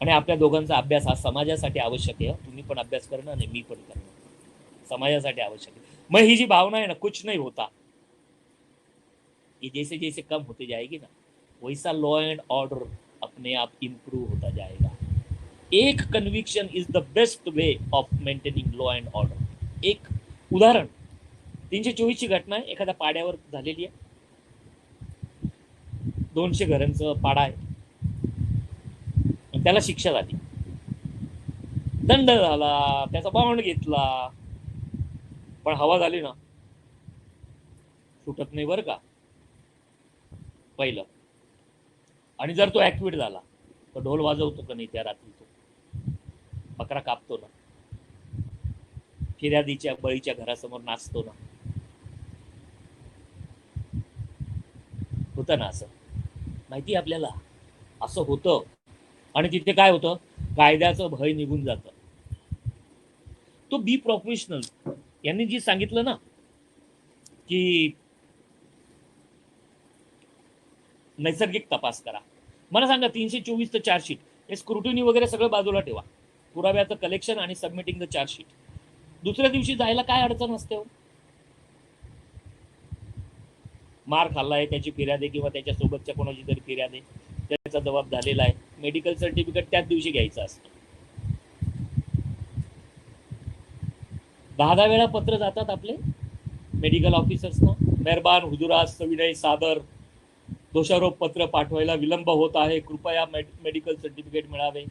Speaker 1: आणि आपल्या दोघांचा अभ्यास हा समाजासाठी आवश्यक आहे. तुम्ही पण अभ्यास करणं आणि मी पण करणं समाजासाठी आवश्यक आहे. मग ही जी भावना है ना, कुछ नहीं होता, ये जैसे जैसे कम होते जाएगी ना, वैसा लॉ एंड ऑर्डर अपने आप इम्प्रूव होता जाएगा. एक conviction is the best way of maintaining law and order. एक उदाहरण, 324 ची घटना आहे, एखाद्या पाड्यावर झालेली आहे, 200 घरांचं पाडा आहे, त्याला शिक्षा झाली, दंड झाला, त्याचा बॉन्ड घेतला, पण हवा झाली ना, सुटत नाही बरं का पहिलं. आणि जर तो ऍक्टिव्हेट झाला तर ढोल वाजवतो का नाही त्या रात्री, तो बकरा कापतो ना, फिर्यादीच्या बळीच्या घरासमोर नाचतो ना, होतं ना असं, माहिती आपल्याला असं होतं. आणि तिथे काय होतं, कायद्याचं भय निघून जातं. तो बी प्रोफेशनल यांनी जी सांगितलं ना की नैसर्गिक तपास करा, मला सांगा 324 चार्जशीट हे स्क्रुटिनी वगैरे सगळं बाजूला ठेवा, पुराव्याचं कलेक्शन आणि सबमिटिंग द चार्जशीट, दुसऱ्या दिवशी जायला काय अडचण असते? मार खाल्लाय त्याची फिर्याद आहे किंवा त्याच्या सोबतच्या कोणाची तरी फिर्याद आहे, त्याचा जबाब झालेला आहे, मेडिकल सर्टिफिकेट त्याच दिवशी घ्यायचं असतं. 10 वेळा पत्र जातात आपले मेडिकल ऑफिसर्सना, मेहरबान हुजुरात सविनय सादर, दोषारोप पत्र पाठवायला विलंब होत आहे, कृपया मेडिकल सर्टिफिकेट मिळावे.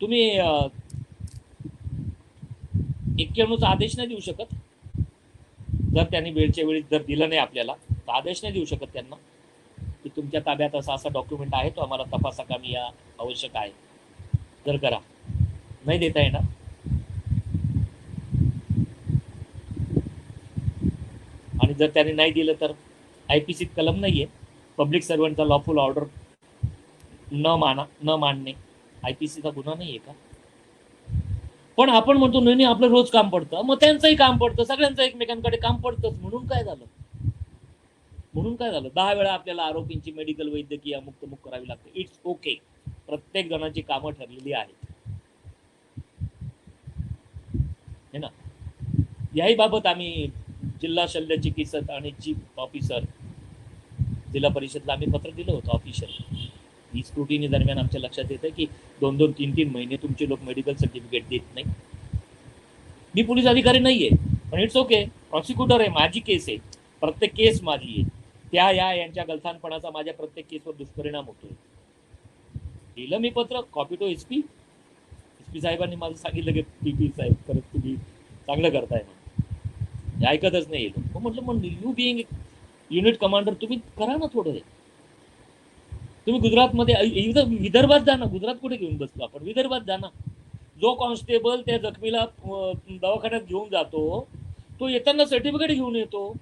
Speaker 1: तुम्ही 91चा आदेश नाही देऊ शकत, जर त्यांनी वेळच्या वेळी जर दिलं नाही आपल्याला तर आदेश नाही देऊ शकत त्यांना की तुमच्या ताब्यात असा डॉक्युमेंट आहे, तो आम्हाला तपासा कामी या आवश्यक आहे, जर करा, नाही देता येणार. आणि जर त्यांनी नाही दिलं तर आयपीसीत कलम नाहीये, पब्लिक सर्वंटचा लॉफुल ऑर्डर न मानणे आयपीसीचा गुन्हा नाहीये का? पण आपण म्हणतो नाही आपलं रोज काम पडतं, मग त्यांचंही काम पडतं, सगळ्यांचं एकमेकांकडे काम पडतंच, म्हणून काय झालं? 10 वेळा आपल्याला आरोपींची मेडिकल वैद्यकीय मुक्तमुक करावी लागते. इट्स ओके, प्रत्येक जणांची कामं ठरलेली आहेत है ना. याही बाबत आम्ही जिल्हा शल्य चिकित्सक आणि चीफ ऑफिसर जिल्हा परिषदला आम्ही पत्र दिलं होतं ऑफिशियल. ही स्क्रुटिनी दरम्यान आमच्या लक्षात येतं की 2-2, 3-3 महिने तुमचे लोक मेडिकल सर्टिफिकेट देत नाही. मी पोलीस अधिकारी नाहीये, पण इट्स ओके, प्रॉसिक्युटर आहे, माझी केस आहे, प्रत्येक केस माझी आहे, यांच्या गलथानपणाचा माझ्या प्रत्येक केसवर दुष्परिणाम होतोय. दिलं मी पत्र, कॉपी टू एसपी साहेबांनी मला सांगितलं की पीपी साहेब परत तुम्ही चांगलं करताय म्हणून. हे ऐकतच नाही लोक. म्हटलं मग यू बिईंग युनिट कमांडर तुम्ही करा ना थोडं. तुम्ही गुजरातमध्ये विदर्भात जा ना, गुजरात कुठे घेऊन बसलो आपण, विदर्भात जा ना. जो कॉन्स्टेबल त्या जखमीला दवाखान्यात घेऊन जातो तो येताना सर्टिफिकेट घेऊन येतो.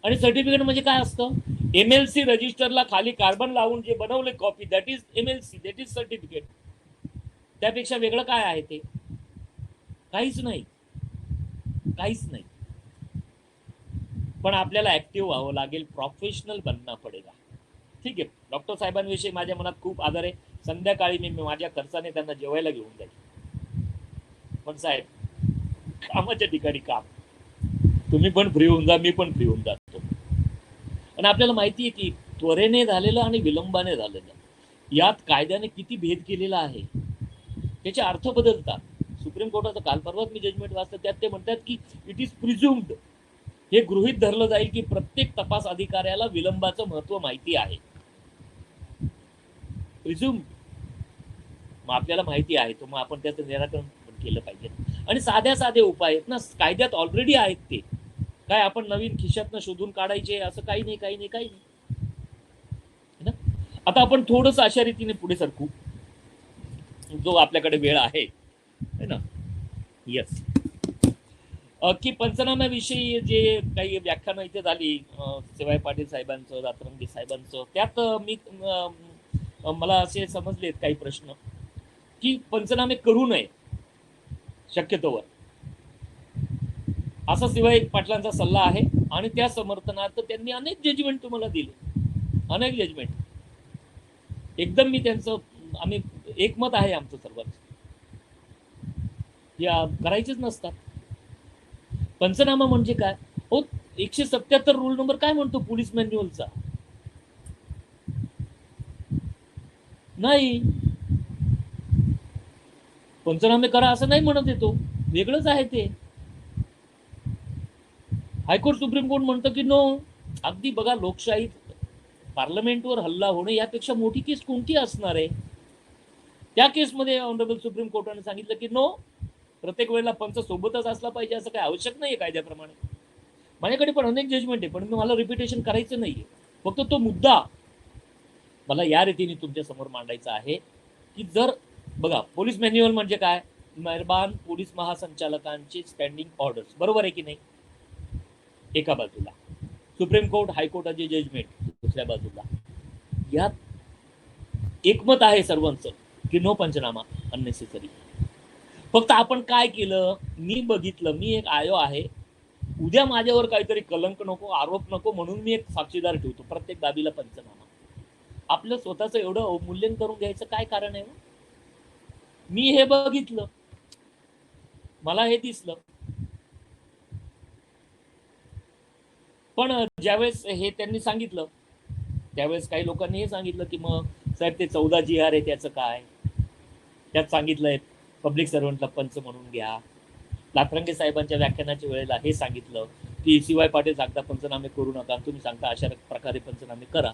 Speaker 1: आणि सर्टिफिकेट म्हणजे काय असतं, MLC रजिस्टरला खाली कार्बन लावून जे बनवले copy, that is MLC, that is certificate. त्यापेक्षा वेगळं काय आहे ते? काहीच नाही, काहीच नाही. पण आपल्याला ऍक्टिव्ह व्हावं लागेल, प्रोफेशनल बनना पडेगा. ठीक आहे, डॉक्टर साहेबांविषयी माझ्या मनात खूप आदर आहे. संध्याकाळी मी माझ्या खर्चाने त्यांना जेवायला घेऊन जाईल. पण साहेब, कामाच्या ठिकाणी काम, तुम्ही पण फ्री होऊन जा, मी पण फ्री होऊन जातो. आणि आपल्याला माहिती आहे की त्वरेने झालेलं आणि विलंबाने झालेलं यात कायद्याने किती भेद केलेला आहे, त्याचे अर्थ बदलतात. सुप्रीम कोर्टाचं काल परवाच मी जजमेंट वाचलं, त्यात ते म्हणतात की इट इज प्रिझ्युम्ड, हे गृहीत धरलं जाईल की प्रत्येक तपास अधिकाऱ्याला विलंबाचं महत्व माहिती आहे. प्रिझ्युम्ड, मग आपल्याला माहिती आहे तो, मग आपण त्याचं निराकरण केलं पाहिजे. आणि साधे उपाय आहेत ना, कायद्यात ऑलरेडी आहेत ते. काय आपण नवीन खिशातनं शोधून काढायचे असं काही नाही. आता आपण थोडंसं अशा रीतीने पुढे सरकू, जो आपल्याकडे वेळ आहे ना. येस, की पंचनाम्याविषयी जे काही व्याख्यानं इथे झाली, शिवाय पाटील साहेबांचं, रात्रंगी साहेबांचं, त्यात मला असे समजलेत काही प्रश्न की पंचनामे करू नये शक्यतोवर, असा शिवाय पाटलांचा सल्ला आहे. आणि त्या समर्थनार्थ त्यांनी अनेक जजमेंट तुम्हाला दिले, अनेक जजमेंट. एकदम मी त्यांचं, आम्ही एकमत आहे आमचं सर्वांचं, या करायचेच नसतात. पंचनामा म्हणजे काय हो, 177 रूल नंबर काय म्हणतो पोलीस मॅन्युअलचा? नाही, पंचनामे करा असं नाही म्हणत येतो, वेगळंच आहे ते. हायकोर्ट, सुप्रीम कोर्ट म्हणतं की नो. अगदी बघा, लोकशाही, पार्लमेंटवर हल्ला होणे यापेक्षा मोठी केस कोणती असणार आहे? त्या केसमध्ये ऑनरेबल सुप्रीम कोर्टाने सांगितलं की नो, प्रत्येक वेळेला पंच सोबतच असला पाहिजे असं काही आवश्यक नाहीये कायद्याप्रमाणे. माझ्याकडे पण अनेक जजमेंट आहे, पण मला रिपिटेशन करायचं नाहीये. फक्त तो मुद्दा मला या रीतीने तुमच्या समोर मांडायचा आहे की जर बघा, पोलीस मॅन्युअल म्हणजे काय, मेहरबान पोलीस महासंचालकांचे स्टँडिंग ऑर्डर्स, बरोबर आहे की नाही, एका बाजूला, सुप्रीम कोर्ट हायकोर्टाचे जजमेंट दुसऱ्या बाजूला. यात एकमत आहे सर्वांचं की नो पंचनामा, अननेसेसरी. फक्त आपण काय केलं, मी बघितलं, मी एक आयो आहे, उद्या माझ्यावर काहीतरी कलंक नको, आरोप नको, म्हणून मी एक साक्षीदार ठेवतो प्रत्येक बाबीला पंचनामा. आपलं स्वतःचं एवढं अवमूल्यन करून घ्यायचं काय कारण आहे? मी हे बघितलं, मला हे दिसलं. पण ज्यावेळेस हे त्यांनी सांगितलं त्यावेळेस काही लोकांनी हे सांगितलं की मग साहेब ते 14 GR आहे त्याचं काय? त्यात सांगितलंय पब्लिक सर्वंटला पंच म्हणून घ्या. लाथरंगे साहेबांच्या व्याख्यानाच्या वेळेला हे सांगितलं की शिवाय पाटील सांगता पंचनामे करू नका, तुम्ही सांगता अशा प्रकारे पंचनामे करा.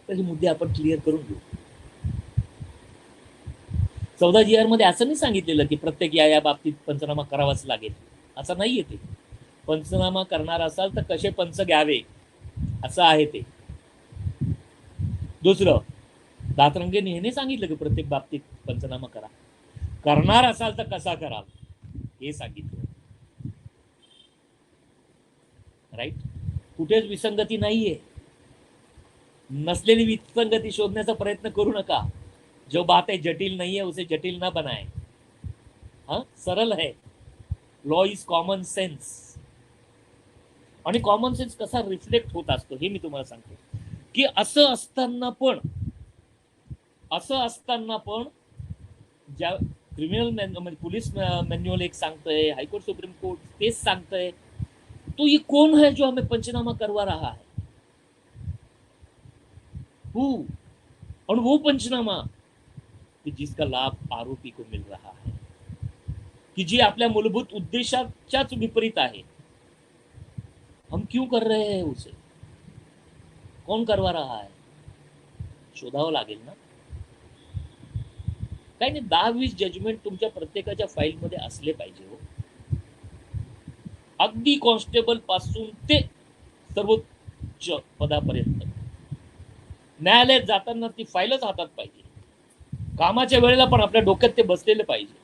Speaker 1: तर हे मुद्दे आपण क्लिअर करून घेऊ. 14 GR मध्ये असं नाही सांगितलेलं की प्रत्येक या बाबतीत पंचनामा करावाच लागेल, असं नाहीये ते. पंचनामा करणार असाल तर कसे पंच घ्यावे असं आहे ते. दुसरं, लाथरंगेंनी हे नाही सांगितलं की प्रत्येक बाबतीत पंचनामा करा, करणार असाल तर कसा कराल हे सांगितलं. राईट, कुठेच विसंगती नाहीये. नसलेली विसंगती शोधण्याचा प्रयत्न करू नका. जो बात है जटिल नहीं है उसे जटिल ना बनाए. हाँ, सरल है. Law is common sense. आणि कॉमन सेन्स कसा रिफ्लेक्ट होत असतो हे मी तुम्हाला सांगतो की असं असताना पण ज्या क्रिमिनल म्हणजे पोलीस मॅन्युअल एक सांगतंय, हाईकोर्ट सुप्रीम कोर्ट तेच सांगतंय, तो ये कौन है जो हमें पंचनामा करवा रहा है? और वो पंचनामा कि जिसका लाभ आरोपी को मिल रहा है, कि जी आपल्या मूलभूत उद्देशाच्याच विपरीत आहे. हम क्यों कर रहे हैं उसे? कौन करवा रहा है? शोधावं लागेल ना. काही नाही, 10-20 जजमेंट तुमच्या प्रत्येकाच्या फाईलमध्ये असले पाहिजे हो. अगदी कॉन्स्टेबल पासून ते सर्वोच्च पदापर्यंत न्यायालयात जाताना ती फाईलच हातात पाहिजे. कामाच्या वेळेला पण आपल्या डोक्यात ते बसलेले पाहिजे.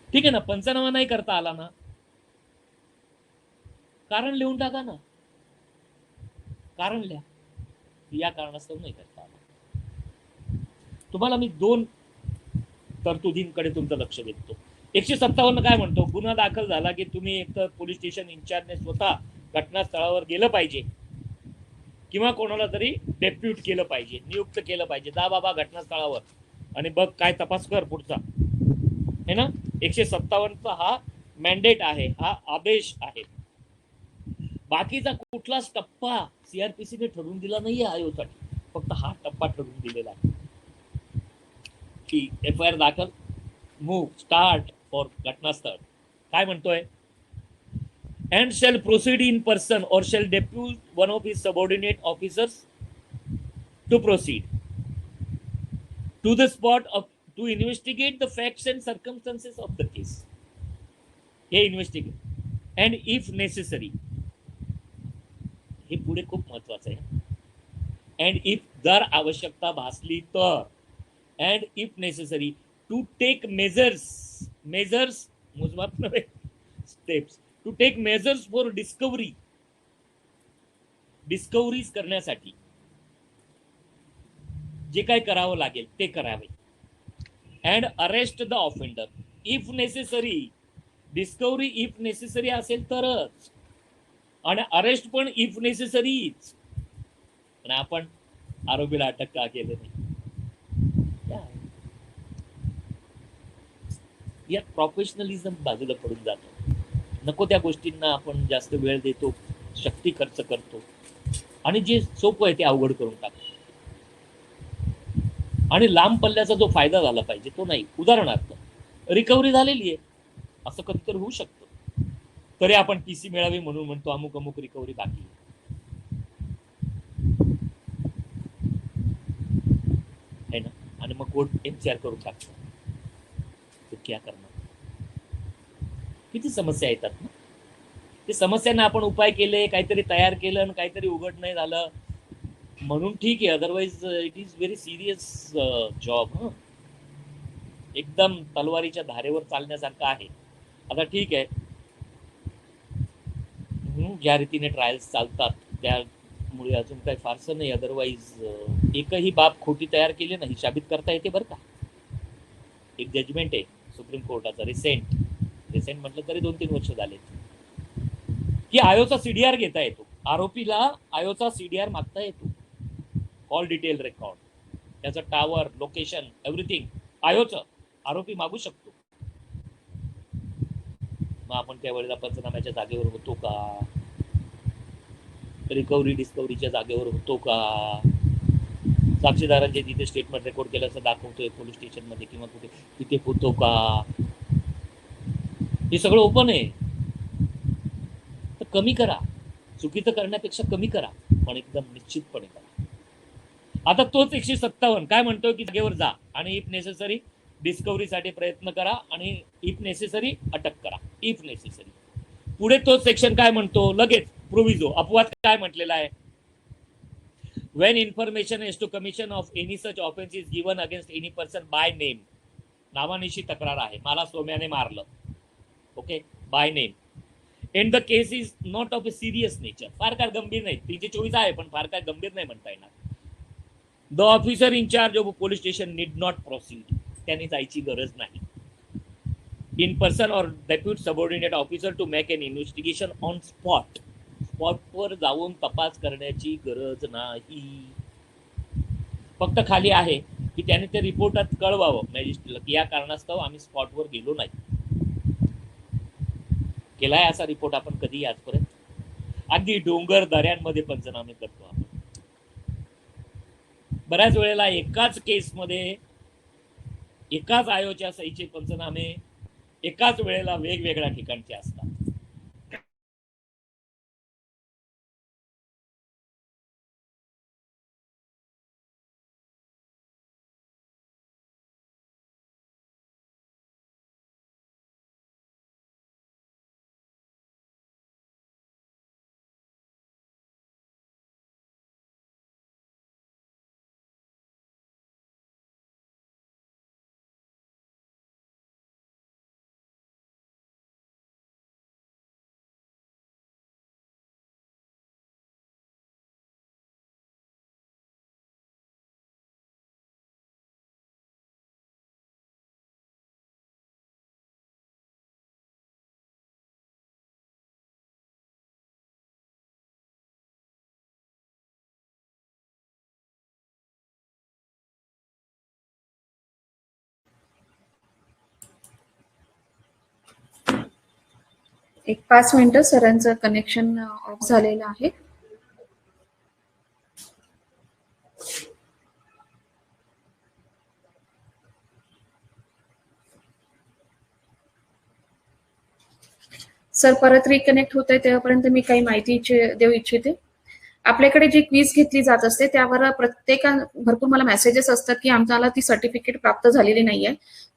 Speaker 1: ठीक आहे ना, पंचनामा नाही करता आला ना, कारण लिहून टाका ना, कारण लिहा, या कारणास्तव नाही करता आला. तुम्हाला मी 2 तरतुदींकडे तुमचं लक्ष देतो. 157 काय म्हणतो, गुन्हा दाखल झाला की तुम्ही एक तर पोलीस स्टेशन इन्चार्जने स्वतः घटनास्थळावर गेलं पाहिजे किंवा कोणाला तरी डेप्युट केलं पाहिजे, नियुक्त केलं पाहिजे. जा बाबा घटनास्थळावर आणि बघ काय तपास कर पुढचा, है ना. 157चा हा मॅन्डेट आहे, हा आदेश आहे. बाकीचा कुठलाच टप्पा सीआरपीसीने ठरवून दिला नाहीये आयोगासाठी, फक्त हा टप्पा ठरवून दिलेला आहे की FIR दाखल, मूव स्टार्ट फॉर घटनास्थळ. काय म्हणतोय, and shall proceed in person or shall depute one of his subordinate officers to proceed to the spot of to investigate the facts and circumstances of the case. हे investigate and if necessary, हे पुढे खूप महत्वाचं आहे, and if जर आवश्यकता भासली तर, and if necessary to take measures मोजमाप नव्हे, steps to take measures for discoveries करण्यासाठी जे काय करावं लागेल ते करावे. And arrest the offender if necessary. Discovery if necessary असेल तरच, आणि अरेस्ट पण इफ नेसेसरीच. पण आपण आरोपीला अटक का केलं नाही, यात प्रोफेशनलिझम बाजूला पडून जातो. नको त्या गोष्टींना आपण जास्त वेळ देतो, शक्ती खर्च करतो, आणि जे सोपं आहे ते अवघड करून टाकतो, आणि लांब पल्ल्याचा जो फायदा झाला पाहिजे तो नाही. उदाहरणार्थ, रिकव्हरी झालेली आहे असं कधीतरी होऊ शकतं, तरी आपण PC मिळावी म्हणून म्हणतो अमुक अमुक रिकव्हरी बाकी आहे ना, आणि मग कोर्ट MCR करून टाकतो. क्या करणार. किती समस्या येतात ना. ते समस्यांना आपण उपाय केले, काहीतरी तयार केलं आणि काहीतरी उघड नाही झालं म्हणून ठीक आहे, otherwise it is very serious job. एकदम तलवारीच्या धारेवर चालण्यासारखं आहे. आता ठीक आहे, ज्या रीतीने ट्रायल्स चालतात त्यामुळे अजून काही फारसं नाही. अदरवाईज एकही बाब खोटी तयार केली नाही साबित करता येते बरं का. एक जजमेंट आहे सुप्रीम कोर्टाचा, रिसेंट म्हटलं तरी 2-3 वर्ष झाले, की आयोचा CDR घेता येतो. आरोपीला आयोचा CDR मागता येतो, कॉल डिटेल रेकॉर्ड, त्याचं टावर, लोकेशन, एव्हरीथिंग आयोचं आरोपी मागू शकतो. मग आपण त्यावेळेला पंचनाम्याच्या जागेवर होतो का, रिकव्हरी डिस्कव्हरीच्या जागेवर होतो का, साक्षीदारांचे तिथे स्टेटमेंट रेकॉर्ड केल्याचं दाखवतोय पोलीस स्टेशनमध्ये किंवा कुठे, तिथे होतो का, हे सगळं ओपन आहे. तर कमी करा, चुकीचं करण्यापेक्षा कमी करा, पण एकदम निश्चितपणे करा. आता तोच 157 काय म्हणतोय की जागेवर जा आणि इफ नेसेसरी डिस्कव्हरीसाठी प्रयत्न करा आणि इफ नेसेसरी अटक करा. इफ नेसेसरी पुढे तोच सेक्शन काय म्हणतो लगेच, प्रोविजो अपवाद काय म्हटलेला आहे, when information as to commission of any such offense is given against any person by name. नावानिशी तक्रार आहे, मला सोम्याने मारलं, okay, by name, and the case is not of a serious nature. फार काय गंभीर नाही, 324 आहे पण फार काय गंभीर नाही म्हणता येणार. The officer in charge of police station need not proceed. त्यांनी जायची गरज नाही. In person or depute subordinate officer to make an investigation on spot. स्पॉटवर जाऊन तपास करण्याची गरज नाही. फक्त खाली आहे की त्याने ते रिपोर्टात कळवावं मॅजिस्ट्रेटला की या कारणास्तव आम्ही स्पॉटवर गेलो नाही. केलाय असा रिपोर्ट आपण कधी आजपर्यंत? अगदी डोंगर दऱ्यांमध्ये पंचनामे करतो आपण. बऱ्याच वेळेला एकाच केसमध्ये एकाच आयोच्या सहीचे पंचनामे एकाच वेळेला वेगवेगळ्या ठिकाणचे असतात.
Speaker 2: एक 5 मिनिटं सरांचं कनेक्शन ऑफ झालेलं आहे. सर परत रिकनेक्ट होत आहे तेव्हापर्यंत मी काही माहिती देऊ इच्छिते. आपल्याकडे जी क्विज घेतली जात असते त्यावर भरपूर मला मेसेजेस असतात की आम्हाला ती सर्टिफिकेट प्राप्त झालेली नाहीये,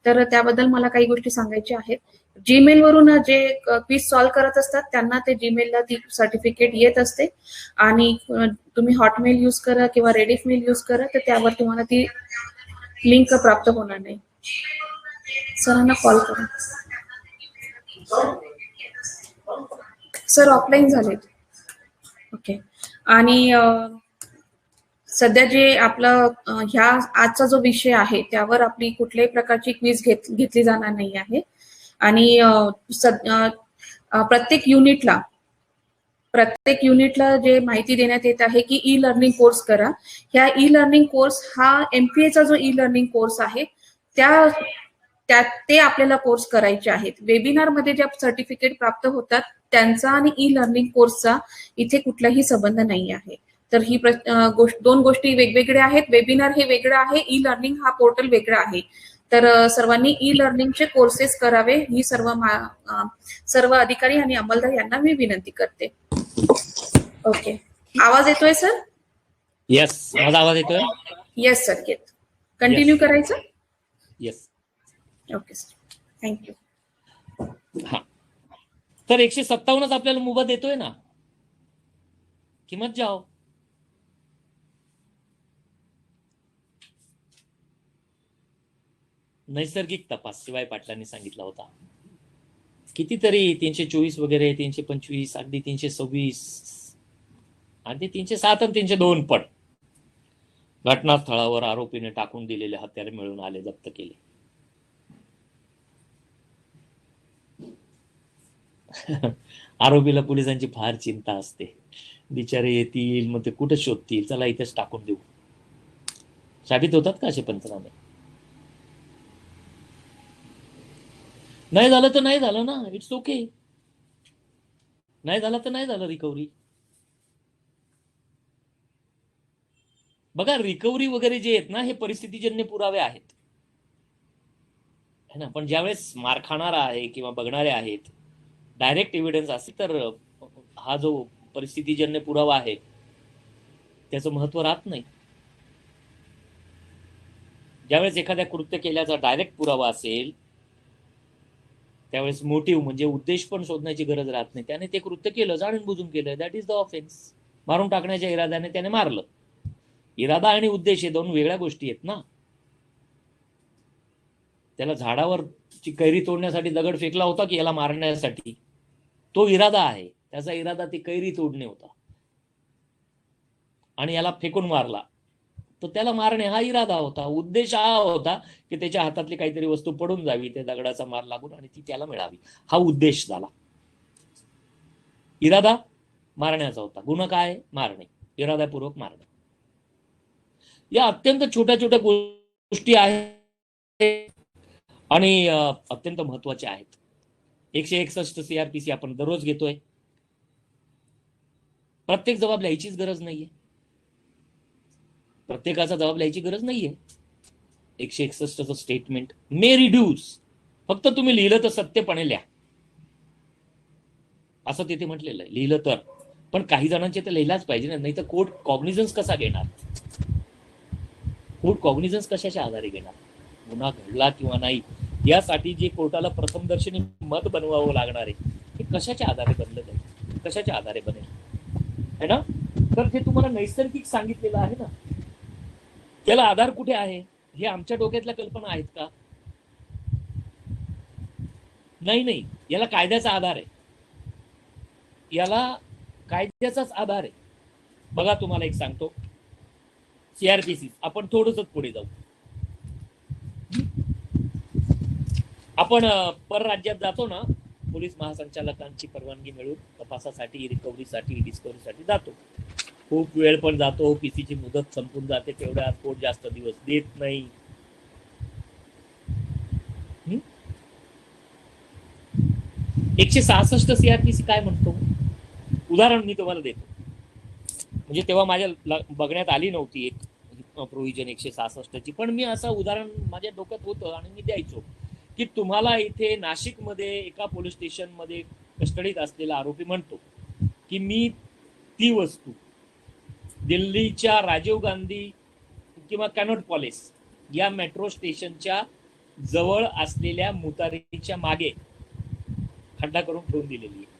Speaker 2: तर त्याबद्दल मला काही गोष्टी सांगायच्या आहेत. जीमेल वरून जे क्विज सॉल्व्ह करत असतात त्यांना ते जीमेलला ती सर्टिफिकेट येत असते आणि तुम्ही हॉटमेल यूज करा किंवा रेडिफ मेल यूज करा तर त्यावर तुम्हाला ती लिंक प्राप्त होणार नाही. सरांना कॉल करा. सर ऑफलाईन झालेत. ओके. आणि सध्या जे आपलं ह्या आजचा जो विषय आहे त्यावर आपली कुठल्याही प्रकारची क्विज घेतली जाणार नाही आहे. आणि प्रत्येक युनिटला जे माहिती देण्यात येत आहे की ई लर्निंग कोर्स करा. ह्या ई लर्निंग कोर्स हा MPAचा जो ई लर्निंग कोर्स आहे ते आपल्याला कोर्स करायचे आहेत. वेबिनारमध्ये ज्या सर्टिफिकेट प्राप्त होतात त्यांचा आणि ई लर्निंग कोर्सचा इथे कुठलाही संबंध नाही आहे. तर ही दोन गोष्टी वेगवेगळ्या आहेत. वेबिनार हे वेगळं आहे, ई लर्निंग हा पोर्टल वेगळा आहे. तर सर्वांनी ई लर्निंगचे कोर्सेस करावे ही सर्व अधिकारी आणि अंमलदार यांना मी विनंती करते. ओके. आवाज येतोय सर?
Speaker 1: येस, माझा आवाज येतोय?
Speaker 2: येस सर, येत. कंटिन्यू करायचं?
Speaker 1: येस.
Speaker 2: Okay sir, thank you.
Speaker 1: हा, तर 157च आपल्याला मुबत येतोय ना, किंमत जाओ. नैसर्गिक तपास शिवाय पाटलांनी सांगितला होता. कितीतरी 324 वगैरे, 325, अगदी 326, अगदी 307 आणि 302 पण घटनास्थळावर आरोपीने टाकून दिलेले हत्यारे मिळून आले, जप्त केले. आरोपीला पोलिसांची फार चिंता असते. बिचारे येतील, मग ते कुठे शोधतील, चला इथेच टाकून देऊ. साबित होतात का असे पंचनामे? नाही झालं तर नाही झालं ना, इट्स ओके. नाही झालं तर नाही झालं रिकव्हरी. बघा, रिकव्हरी वगैरे जे आहेत ना, हे परिस्थितीजन्य पुरावे आहेत है ना. पण ज्यावेळेस मार खाणारा आहे किंवा बघणारे आहेत, डायरेक्ट एव्हिडन्स असेल तर हा जो परिस्थितीजन्य पुरावा आहे त्याचं महत्व राहत नाही. ज्यावेळेस एखाद्या कृत्य केल्याचा डायरेक्ट पुरावा असेल त्यावेळेस मोटिव्ह म्हणजे उद्देश पण शोधण्याची गरज राहत नाही. त्याने ते कृत्य केलं, जाणून बुजून केलं, दॅट इज द ऑफेन्स. मारून टाकण्याच्या इराद्याने त्याने मारलं. इरादा आणि उद्देश हे दोन वेगळ्या गोष्टी आहेत ना. त्याला झाडावरची कैरी तोडण्यासाठी दगड फेकला होता की याला मारण्यासाठी? तो इरादा आहे, त्याचा इरादा ती कैरी तोडणे होता आणि याला फेकून मारला, तर त्याला मारणे हा इरादा होता. उद्देश हा होता की त्याच्या हातातली काहीतरी वस्तू पडून जावी, त्या दगडाचा मार लागून आणि ती त्याला मिळावी, हा उद्देश झाला. इरादा मारण्याचा होता. गुन्हा काय? मारणे, इरादापूर्वक मारणे. या अत्यंत छोट्या छोट्या गोष्टी आहेत आणि अत्यंत महत्वाचे आहेत. 161 CRPC आपण दररोज घेतोय. प्रत्येक जबाब लिहायचीच गरज नाहीये, प्रत्येकाचा जबाब लिहायची गरज नाहीये. 161चं स्टेटमेंट मे रिड्यूस, फक्त तुम्ही लिहिलं तर सत्यपणे लिहा असं तिथे म्हटलेलं आहे. लिहिलं तर, पण काही जणांचे तर लिहिलाच पाहिजे ना, नाही तर कोर्ट कॉग्निझन्स कसा घेणार? कोर्ट कॉग्निझन्स कशाच्या आधारे घेणार? गुन्हा घडला किंवा नाही यासाठी जे कोर्टाला प्रथमदर्शनी मत बनवावं लागणार आहे, हे कशाच्या आधारे बनलं जाईल? कशाच्या आधारे बनेल है ना? तर ते तुम्हाला नैसर्गिक सांगितलेलं आहे ना, त्याला आधार कुठे आहे? हे आमच्या डोक्यातल्या कल्पना आहेत का? नाही, याला कायद्याचा आधार आहे, याला कायद्याचाच आधार आहे. बघा, तुम्हाला एक सांगतो, CRPC आपण थोडंसं पुढे जाऊ. आपण परराज्यात जातो ना, पोलीस महासंचालकांची परवानगी मिळून तपासासाठी, रिकव्हरीसाठी, डिस्कव्हरीसाठी जातो. खूप वेळ पण जातो, PCची मुदत संपून जाते, तेवढ्या कोर्ट जास्त दिवस देत नाही. 166 CRPC काय म्हणतो, उदाहरण मी तुम्हाला देतो. म्हणजे तेव्हा माझ्या बघण्यात आली नव्हती एक प्रोव्हिजन 166ची, पण मी असं उदाहरण माझ्या डोक्यात होतं आणि मी द्यायचो की तुम्हाला इथे नाशिकमध्ये एका पोलीस स्टेशनमध्ये कस्टडीत असलेला आरोपी म्हणतो की मी ती वस्तू दिल्लीच्या राजीव गांधी किंवा कॅनॉट पॉलिस या मेट्रो स्टेशनच्या जवळ असलेल्या मुतारीच्या मागे खड्डा करून ठेवून दिलेली आहे.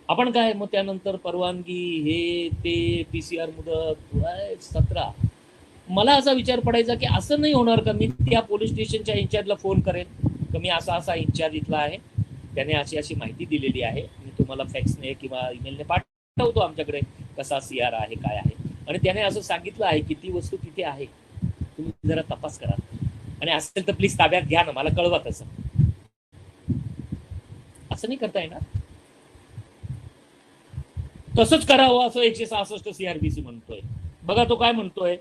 Speaker 1: आपण काय मग त्यानंतर परवानगी हे ते PCR मुदत 17. मला असा विचार पडायचा की असं नाही होणार का मी त्या पोलीस स्टेशनच्या इन्चार्जला फोन करेन की मी असा इन्चार्ज इथला आहे, त्याने अशी माहिती दिलेली आहे, मी तुम्हाला फॅक्सने किंवा ईमेलने पाठवतो आमच्याकडे कसा CR आहे काय आहे, आणि त्याने असं सांगितलं आहे की ती वस्तू तिथे आहे, तुम्ही जरा तपास करा आणि असेल तर प्लीज ताब्यात घ्या ना, मला कळवा. तसं नाही करता येणार. तसंच करावं असं 166 CRPC म्हणतोय. बघा तो काय म्हणतोय,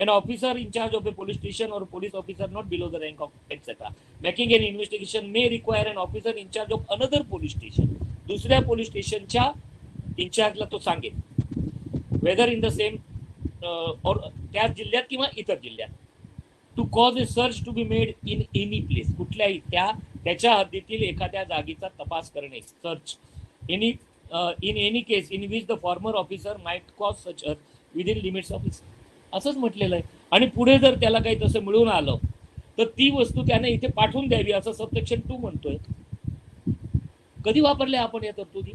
Speaker 1: an officer in charge of a police station or police officer not below the rank of etc. making an investigation may require an officer in charge of another police station. दुसऱ्या police स्टेशनच्या इन्चार्जला तो सांगेल, weather in the same और त्या जिल्ह्यात किंवा इतर जिल्ह्यात, to cause a search to be made in any place, कुठल्याही त्याच्या हद्दीतील एखाद्या जागेचा तपास करणे, search any in any case in which the former officer might cause such a within limits of his, असंच म्हटलेलं आहे. आणि पुढे जर त्याला काही तसं मिळून आलं तर ती वस्तू त्याने इथे पाठवून द्यावी असं सबसेक्शन 2 म्हणतोय. कधी वापरले आपण या तरतुदी?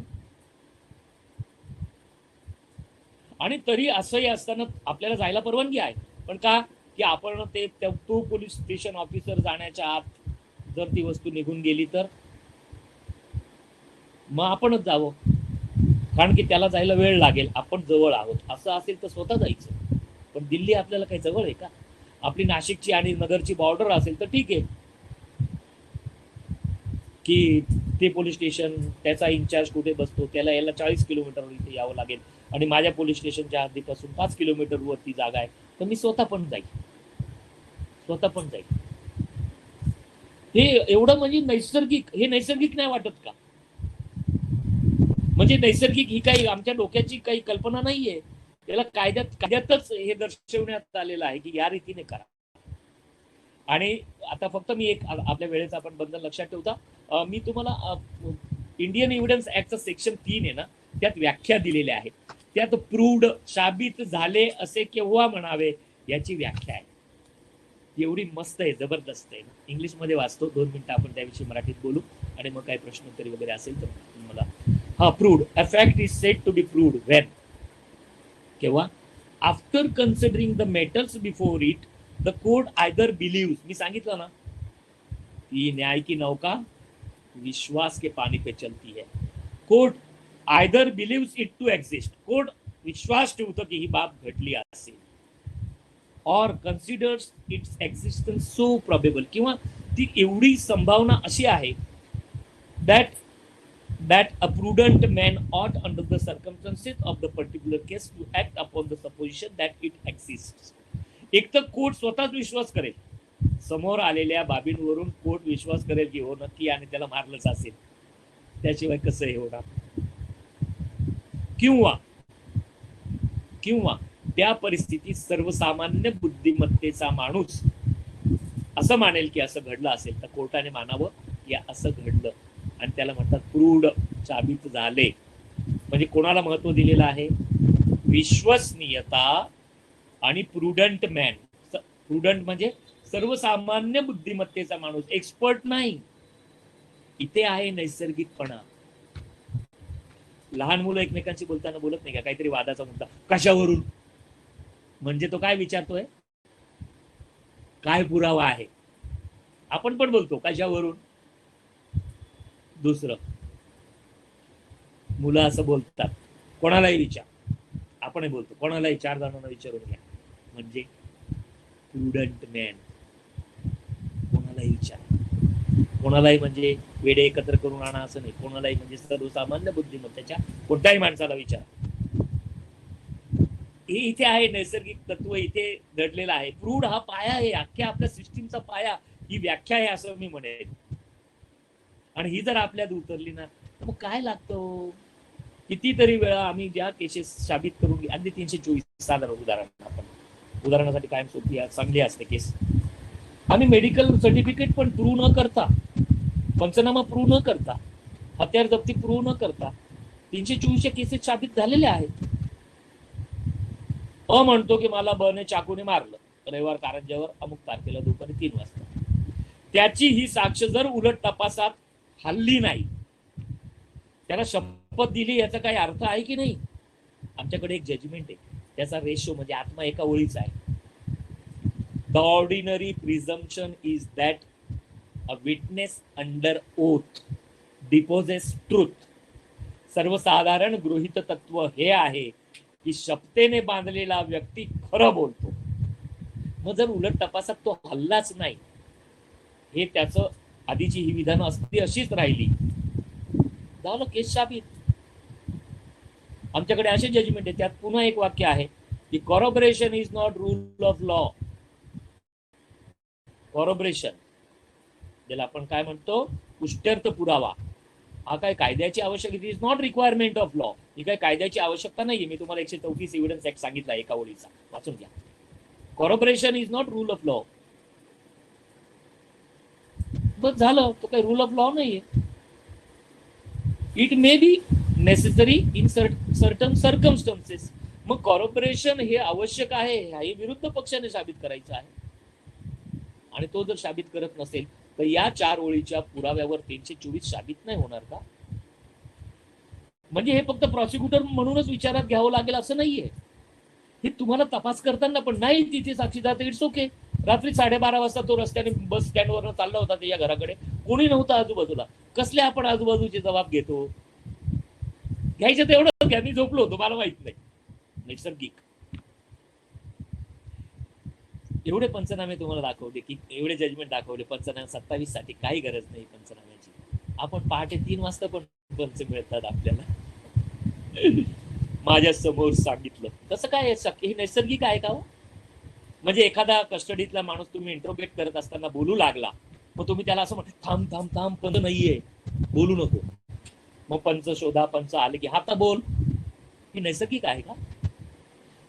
Speaker 1: आणि तरी असंही असताना आपल्याला जायला परवानगी आहे, पण का की आपण तो पोलीस स्टेशन ऑफिसर जाण्याच्या आत जर ती वस्तू निघून गेली तर मग आपणच जावं, कारण की त्याला जायला वेळ लागेल, आपण जवळ आहोत. असं असेल तर स्वतः जायचं, पण दिल्ली आपल्याला काही जवळ आहे का? आपली नाशिकची आणि नगरची बॉर्डर असेल तर ठीक आहे की ते पोलीस स्टेशन त्याचा इन्चार्ज कुठे बसतो, त्याला याला 40 किलोमीटर इथे यावं लागेल आणि माझ्या पोलीस स्टेशनच्या हद्दीपासून 5 किलोमीटर वरती जागा आहे, तर मी स्वतः पण जाईल. हे एवढं म्हणजे नैसर्गिक, हे नैसर्गिक नाही वाटत का? म्हणजे नैसर्गिक ही काही आमच्या डोक्याची काही कल्पना नाहीये, त्याला कायद्यातच हे दर्शवण्यात आलेलं आहे की या रीतीने करा. आणि आता फक्त मी एक आपल्या वेळेचं आपण बंधन लक्षात ठेवता, मी तुम्हाला इंडियन एव्हिडन्स ऍक्टचं सेक्शन 3 आहे ना, त्यात व्याख्या दिलेल्या आहेत. त्यात प्रूव्ड, साबित झाले असे केव्हा म्हणावे याची व्याख्या आहे. एवढी मस्त आहे, जबरदस्त आहे. इंग्लिशमध्ये वाचतो, 2 मिनिटं आपण त्याविषयी मराठीत बोलू आणि मग काही प्रश्नोत्तरी वगैरे असेल तर मला. proved, a fact is said to be proved when, केव्हा, after considering the matters before it, the court either believes, मी सांगितलं ना कि न्याय की नौका विश्वास के पानी पे चलती है, court either believes it to exist, court विश्वास ठेवतो की ही बाब घडली असेल, or considers its existence so probable, किंवा ती एवढी संभावना अशी आहे that a prudent man ought under the circumstances of the particular case to act upon the supposition that it exists. एक तर कोर्ट स्वतःच विश्वास करेल, समोर आलेल्या बाबींवरून कोर्ट विश्वास करेल की हो नक्की आणि त्याला मारलंच असेल, त्याशिवाय कसं हे होणार, किंवा त्या परिस्थितीत सर्वसामान्य बुद्धिमत्तेचा माणूस असं मानेल की असं घडलं असेल तर कोर्टाने मानावं की असं घडलं, आणि त्याला म्हणतात प्रूव्ड, साबित झाले. म्हणजे कोणाला महत्व दिलेलं आहे? विश्वसनीयता आणि प्रुडंट मॅन. प्रुडंट म्हणजे सर्वसामान्य बुद्धिमत्तेचा माणूस, एक्सपर्ट नाही. इथे आहे नैसर्गिकपणा. लहान मुलं एकमेकांशी बोलताना बोलत नाही का, काहीतरी वादाचा मुद्दा, कशावरून, म्हणजे तो काय विचारतोय, काय पुरावा आहे. आपण पण बोलतो कशावरून. दुसरं, मुलं असं बोलतात, कोणालाही विचार, आपणही बोलतो कोणालाही 4 जणांना विचारून घ्या, म्हणजे प्रुडंट मॅन. कोणालाही विचार, कोणालाही म्हणजे वेडे एकत्र करून आणा असं नाही, कोणालाही म्हणजे सर्वसामान्य बुद्धिमत्तेच्या कोणत्याही माणसाला विचार. हे इथे आहे नैसर्गिक तत्व, इथे दडलेलं आहे. प्रूड हा पाया आहे, अख्ख्या आपल्या सिस्टीमचा पाया ही व्याख्या आहे असं मी म्हणेन. आणि ही जर आपल्यात उतरली ना तर मग काय लागतं. कितीतरी वेळा आम्ही ज्या केसेस साबित करून अगदी 324 साधारण उदाहरणासाठी कायम सोपी चांगली असते केस. आम्ही मेडिकल सर्टिफिकेट पण प्रूव्ह न करता, पंचनामा प्रूव्ह न करता, हत्यार जप्ती प्रूव्ह न करता 324 केसेस साबित झालेल्या आहेत. म्हणतो की मला बने चाकूने मारलं रविवार कारंज्यावर अमुक तारखेला दुपारी 3 वाजता. त्याची ही साक्ष जर उलट तपासात हल्ली नाही, त्याला शपथ दिली, याचा काही अर्थ आहे की नाही. आमच्याकडे एक जजमेंट आहे, त्याचा रेशो म्हणजे आत्मा एका ओळीचा आहे. The ordinary presumption is that a witness under oath deposes truth. सर्वसाधारण गृहीत तत्व हे आहे की शपथेने बांधलेला व्यक्ती खरं बोलतो. मग जर उलट तपासात तो हल्लाच नाही, हे त्याचं आधीची ही विधानं असती अशीच राहिली, झालं केस साबित. आमच्याकडे असे जजमेंट आहे, त्यात पुन्हा एक वाक्य आहे की corroboration is not rule of law. Corroboration ज्याला आपण काय म्हणतो, पुष्ट्यर्थ पुरावा, हा काय कायद्याची आवश्यकता is not requirement of law. ही काय कायद्याची आवश्यकता नाहीये. मी तुम्हाला 134 एव्हिडन्स ऍक्ट सांगितला एका ओळीचा, वाचून घ्या. Corroboration is not rule of law. बस झालं, तो काही रूल ऑफ लॉ नाहीये. It may be necessary in certain circumstances. मग कॉर्पोरेशन हे आवश्यक आहे, हे विरुद्ध पक्षाने साबित करायचं आहे. आणि तो जर साबित करत नसेल तर या 4 ओळीच्या पुराव्यावर 324 साबित नाही होणार का? म्हणजे हे फक्त प्रॉसिक्युटर म्हणूनच विचारात घ्यावं लागेल असं नाहीये. हे तुम्हाला तपास करताना पण नाही, तिथे साक्षीदार इट्स ओके. रात्री 12:30 वाजता तो रस्त्याने बस स्टँडवर चालला होता त्या घराकडे, कोणी नव्हतं आजूबाजूला. कसले आपण आजूबाजूचे जबाब घेतो? घ्यायचं तेवढं घ्या, मी झोपलो होतो, मला माहित नाही. नैसर्गिक एवढे पंचनामे तुम्हाला दाखवले, की एवढे जजमेंट दाखवले पंचनामे 27 साठी काही गरज नाही पंचनाम्याची. आपण पहाटे 3 वाजता पण पंच मिळतात आपल्याला. माझ्या समोर सांगितलं, कसं काय शक्य? हे नैसर्गिक आहे का? म्हणजे एखादा कस्टडीतला माणूस तुम्ही इंट्रोगेट करत असताना बोलू लागला, मग तुम्ही त्याला असं म्हणता थांब थांब थांब, पंच नाहीये, बोलू नको. मग पंच शोधा, पंच आले की आता बोल. ही नैसर्गिक आहे का?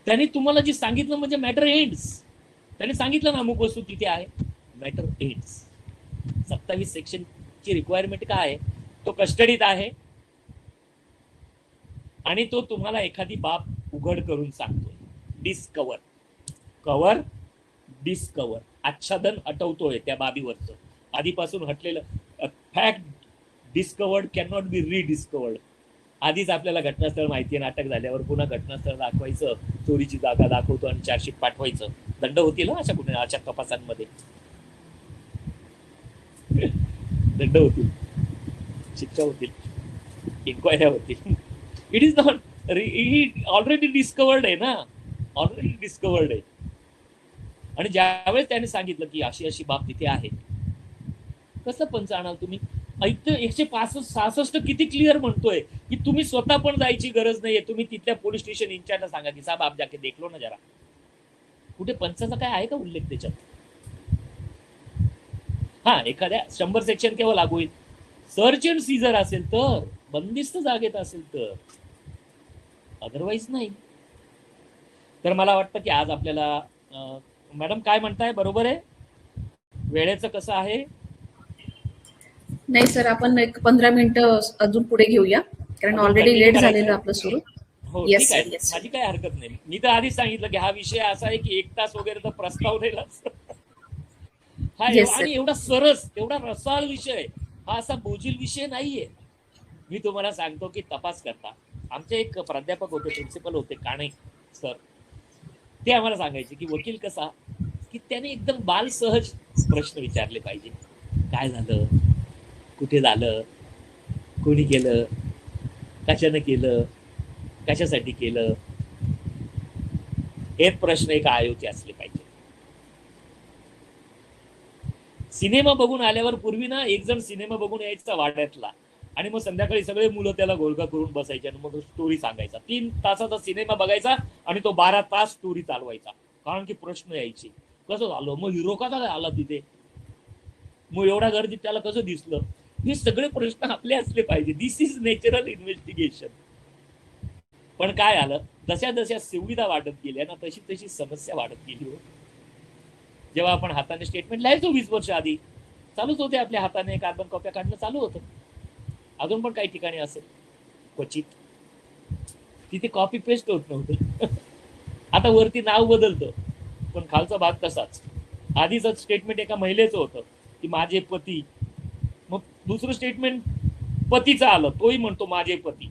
Speaker 1: त्याने तुम्हाला जे सांगितलं म्हणजे मॅटर एंड्स. त्याने सांगितलं ना अमुक वस्तू तिथे आहे, मॅटर एंड्स. 27 सेक्शनची रिक्वायरमेंट काय आहे? तो कस्टडीत आहे आणि तो तुम्हाला एखादी बाब उघड करून सांगतोय. डिस्कवर, कवर, डिस्कवर, आच्छादन हटवतोय त्या बाबीवरचं, आधीपासून हटलेलं. Fact discovered can not be rediscovered. आधीच आपल्याला घटनास्थळ माहिती आहे, नाटक झाल्यावर पुन्हा घटनास्थळ दाखवायचं, चोरीची जागा दाखवतो आणि चार्जशीट पाठवायचं. दंड होतील अशा कुठे अशा तपासांमध्ये दंड होतील, शिक्षा होतील, इन्क्वायऱ्या होतील. It is not, already discovered आहे ना, ऑलरेडी डिस्कवर्ड आहे. आणि ज्यावेळेस त्याने सांगितलं की अशी अशी बाब तिथे आहे, कसं पंच आणाल तुम्ही? ऐकतं 165 किती क्लिअर म्हणतोय की तुम्ही स्वतः पण जायची गरज नाहीये. तुम्ही तिथल्या पोलीस स्टेशन इंचार्जला सांगा की साहेब आप जाके देख लो ना जरा. कुठे पंचाचा काय आहे का उल्लेख त्याच्यात? हा, एखाद्या 100 सेक्शन केव्हा लागू होईल? सर्च अँड सीझर असेल तर, बंदिस्त जागेत असेल तर, अदरवाईज नाही. तर मला वाटतं की आज आपल्याला मॅडम काय म्हणताय, बरोबर आहे? वेळेचं कसं आहे?
Speaker 2: नाही सर, आपण एक 15 मिनिटं अजून पुढे घेऊया, कारण ऑलरेडी लेट झालेलं आपलं सुरू.
Speaker 1: हो ठीक आहे, माझी काही हरकत नाही. मी तर आधीच सांगितलं की हा विषय असा आहे की 1 तास वगैरे तर प्रस्ताव दिला हा. आणि एवढा सरस, एवढा रसाळ विषय, हा असा बोजील विषय नाहीये. मी तुम्हाला सांगतो की तपास करता आमचे एक प्राध्यापक होते, प्रिन्सिपल होते, काणे सर. ते आम्हाला सांगायचे की वकील कसा, की त्याने एकदम बाल सहज प्रश्न विचारले पाहिजे. काय झालं, कुठे झालं, कोणी केलं, कशानं केलं, कशासाठी केलं, हे प्रश्न एक आयोचे असले पाहिजे. सिनेमा बघून आल्यावर पूर्वी ना एक जण सिनेमा बघून यायचा वाड्यातला, आणि मग संध्याकाळी सगळे मुलं त्याला गोळगा करून बसायचे आणि मग स्टोरी सांगायचा. 3 तासाचा सिनेमा बघायचा आणि तो 12 तास स्टोरी चालवायचा, कारण की प्रश्न यायचे. कसं झालं, मग हिरो कसा आला तिथे, मग एवढ्या गर्दीत त्याला कसं दिसलं? हे सगळे प्रश्न आपले असले पाहिजे. दिस इज नॅचरल इन्व्हेस्टिगेशन. पण काय आलं, जशा जशा सुविधा वाढत गेल्या ना तशी तशी समस्या वाढत गेली. जेव्हा आपण हाताने स्टेटमेंट लिहायचो 20 वर्ष आधी, चालूच होते आपल्या हाताने कार्बन कॉप्या काढणं चालू होतं. अजून पण काही ठिकाणी असेल क्वचित, तिथे कॉपी पेस्ट होत नव्हतं. आता वरती नाव बदलतं पण खालचा भाग तसाच. आधीच स्टेटमेंट एका महिलेचं होतं की माझे पती, मग दुसरं स्टेटमेंट पतीचं आलं, तोही म्हणतो माझे पती.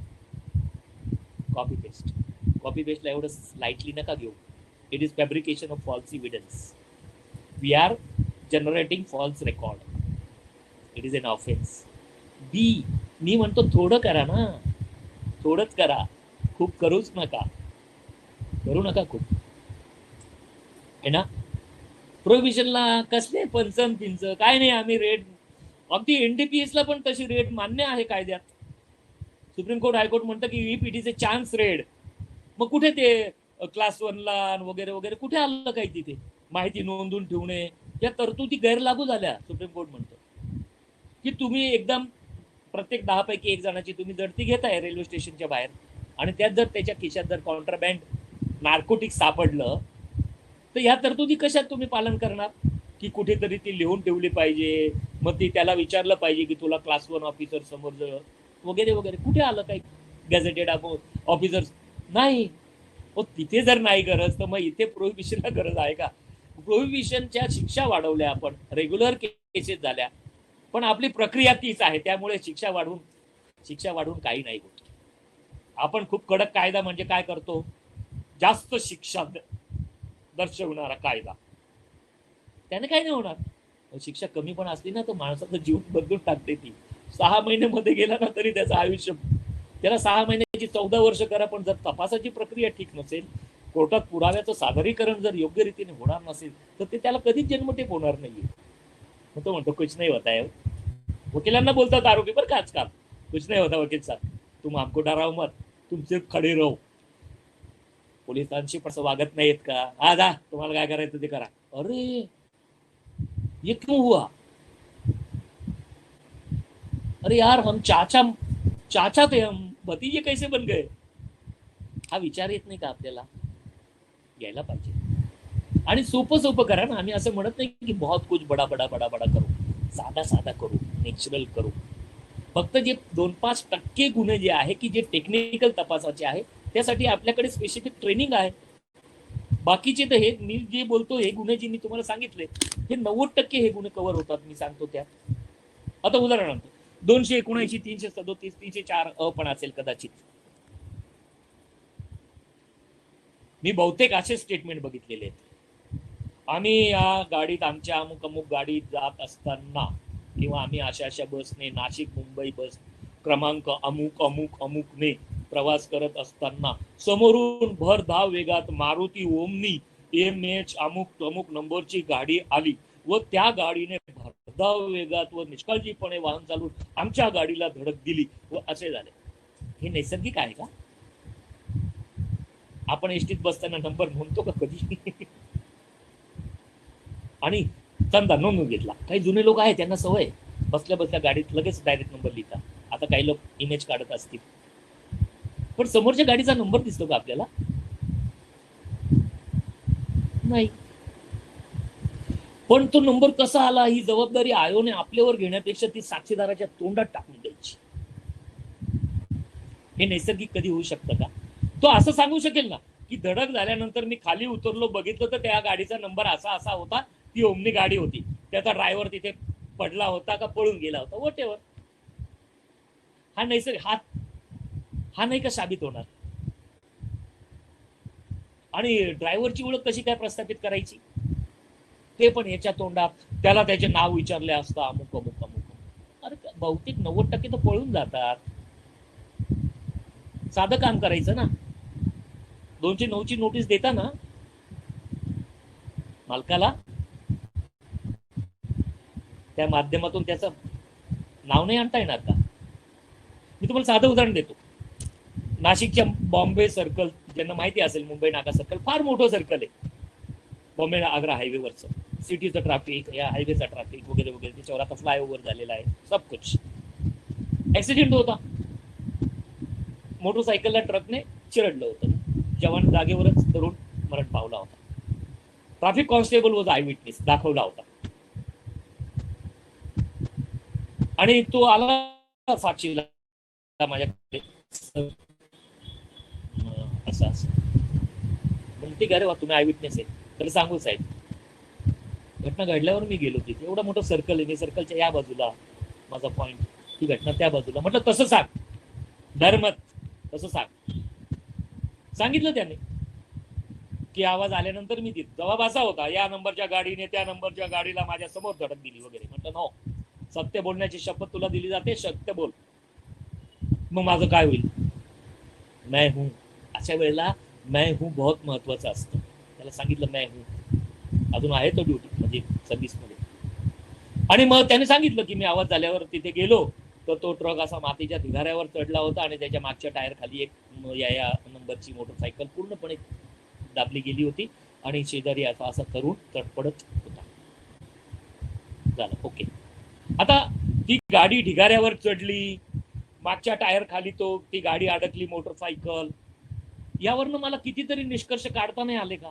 Speaker 1: Copy paste. कॉपी पेस्टला एवढं लाईटली नका घेऊ. It is fabrication of false evidence. We are generating false record. It is an offence. मी म्हणतो थोडं करा ना, थोडंच करा, खूप करूच नका, करू नका खूप, है ना. प्रोहिबिशनला कसले पंचम पिंच काय नाही. आम्ही रेट अगदी एनडीपीएसला पण तशी रेट मान्य आहे कायद्यात. सुप्रीम कोर्ट हायकोर्ट म्हणतं की if it is a chance red, मग कुठे ते क्लास 1ला वगैरे वगैरे कुठे आलं काही तिथे माहिती नोंदून ठेवणे, या तरतुदी गैरलागू झाल्या. सुप्रीम कोर्ट म्हणतं की तुम्ही एकदम प्रत्येक 10 पैकी 1 जणाची तुम्ही जडती घेताय रेल्वे स्टेशनच्या बाहेर, आणि त्यात जर त्याच्या खिशात जर कॉन्ट्राबँड नार्कोटिक सापडलं तर ह्या तरतुदी कशात तुम्ही पालन करणार? की कुठेतरी ती लिहून ठेवली पाहिजे, मग ती त्याला विचारलं पाहिजे की तुला क्लास 1 ऑफिसर समोर वगैरे वगैरे. कुठे आलं काही गॅझेटेड ऑफिसर्स? नाही. तिथे जर नाही गरज तर मग इथे प्रोहिबिशनला गरज आहे का? प्रोहिबिशनच्या शिक्षा वाढवल्या आपण, रेग्युलर केसेस झाल्या, पण आपली प्रक्रिया तीच आहे. त्यामुळे शिक्षा वाढवून काही नाही होत. आपण खूप कडक कायदा म्हणजे काय करतो, जास्त शिक्षा दर्शवणारा कायदा, त्याने काही नाही होणार. शिक्षा कमी पण असली ना तर माणसाचा जीव बदलून टाकते ती. 6 महिन्यामध्ये गेला ना तरी त्याचं आयुष्य, त्याला 6 महिन्याची 14 वर्ष करा, पण जर तपासाची प्रक्रिया ठीक नसेल, कोर्टात पुराव्याचं सादरीकरण जर योग्य रीतीने होणार नसेल तर ते त्याला कधीच जन्मठेप होणार नाहीये. मग तो म्हणतो कुछ नहीं होता है. वकिलांना बोलतात आरोपी बरं का आजकाल, कुछ नहीं होता वकील साहब, तुम हमको डराओ मत, तुम सिर्फ खडे रहो. पोलिसांशी पण वागत नाहीत का? हा जा, तुम्हाला काय करायचं ते करा. अरे ये क्यों हुआ? अरे यार हम चाचा थे, हम भतीजे कैसे बन गए? हा विचार येत नाही का आपल्याला? यायला पाहिजे. आणि सोपं करा ना. आम्ही असं म्हणत नाही की बहुत कुछ बडा करू, साधा करू, नॅचरल करू. फक्त जे 2-5% गुन्हे जे आहे की जे टेक्निकल तपासाचे आहे त्यासाठी आपल्याकडे स्पेसिफिक ट्रेनिंग आहे. बाकीचे तर हे मी जे बोलतो हे गुन्हे जे मी तुम्हाला सांगितले हे 90% हे गुन्हे कव्हर होतात. मी सांगतो त्या. आता उदाहरणार्थ 279, 337, 304 पण असेल कदाचित. मी बहुतेक असे स्टेटमेंट बघितलेले आहेत. आम्ही या गाडीत आमच्या अमुक गाडीत जात असताना किंवा आम्ही अशा बसने नाशिक मुंबई बस क्रमांक अमुकने प्रवास करत असताना समोरून भरधाव वेगात मारुती ओमनी MH अमुक नंबरची गाडी आली व त्या गाडीने भरधाव वेगात व निष्काळजीपणे वाहन चालवून आमच्या गाडीला धडक दिली व असे झाले. हे नैसर्गिक आहे का? आपण एसटीत बसताना नंबर म्हणतो का कधी? आणि समजा नोंदून घेतला. काही जुने लोक आहेत त्यांना सवय बसल्या गाडीत लगेच डायरेक्ट नंबर लिहितात. आता काही लोक इमेज काढत असतील, पण समोरच्या गाडीचा नंबर दिसतो का आपल्याला? नाही. पण तो नंबर कसा आला ही जबाबदारी आयोने आपल्यावर घेण्यापेक्षा ती साक्षीदाराच्या तोंडात टाकून द्यायची. हे नैसर्गिक कधी होऊ शकतं का? तो असं सांगू शकेल ना की धडक झाल्यानंतर मी खाली उतरलो, बघितलं तर त्या गाडीचा नंबर असा होता, ती ओमनी गाडी होती, त्याचा ड्रायव्हर तिथे पडला होता का पळून गेला होता, व्हॉटएव्हर. हा नैसर्गिक हा नाही का साबित होणार? आणि ड्रायव्हरची ओळख कशी काय प्रस्थापित करायची? ते पण याच्या तोंडात. त्याला त्याचे नाव विचारले असता अमुक. अरे बहुतेक 90% तर पळून जातात. साधं काम करायचं ना. 209ची नोटीस देता ना मालकाला, त्या माध्यमातून त्याचं नाव नाही आणता येणार का? मी तुम्हाला साधं उदाहरण देतो. नाशिकच्या बॉम्बे सर्कल, ज्यांना माहिती असेल मुंबई नाका सर्कल फार मोठं सर्कल आहे, बॉम्बे आग्रा हायवेवरचं सिटीचं ट्रॅफिक, या हायवेचा ट्रॅफिक वगैरे वगैरे, त्याच्यावर आता फ्लायओव्हर झालेला आहे, सब कुछ. ऍक्सिडेंट होता, मोटरसायकलला ट्रकने चिरडलं होतं, जवान जागेवरच तरुण मरण पावला होता. Traffic constable was I witness, दाखवला होता. आणि तो आला साक्षीला माझ्याकडे, असं असं म्हणते का रे वा तुम्ही आय विटनेस आहे, तर सांगू साहेब. घटना घडल्यावर मी गेलो तिथे, एवढं मोठं सर्कल आहे, मी सर्कलच्या या बाजूला माझा पॉइंट, ही घटना त्या बाजूला. म्हटलं तसं सांग धर्मत, तसं सांग. सांगितलं त्याने की आवाज आल्यानंतर मी तिथे, जबाब असा होता, या नंबरच्या गाडीने त्या नंबरच्या गाडीला माझ्या समोर धडक दिली वगैरे. म्हटलं नो, सत्य बोलण्याची शपथ तुला दिली जाते, सत्य बोल. मग माझं काय होईल? मैं हूं. अशा वेळेला मैं हूं बहुत महत्वाचं असतं. त्याला सांगितलं मैं हूं, अजून आहे तो ड्युटी म्हणजे सर्व्हिस मध्ये. आणि मग त्याने सांगितलं की मी आवाज झाल्यावर तिथे गेलो, तर तो ट्रक असा मातीच्या ढिगाऱ्यावर चढला होता आणि त्याच्या मागच्या टायर खाली एक या नंबरची मोटरसायकल पूर्णपणे दाबली गेली होती आणि शेजारी असा तरुण तडपडत होता. झालं, ओके. आता ती गाडी ढिगाऱ्यावर चढली, मागच्या टायर खाली ती गाडी अडकली मोटरसायकल, यावरनं मला कितीतरी निष्कर्ष काढता नाही आले का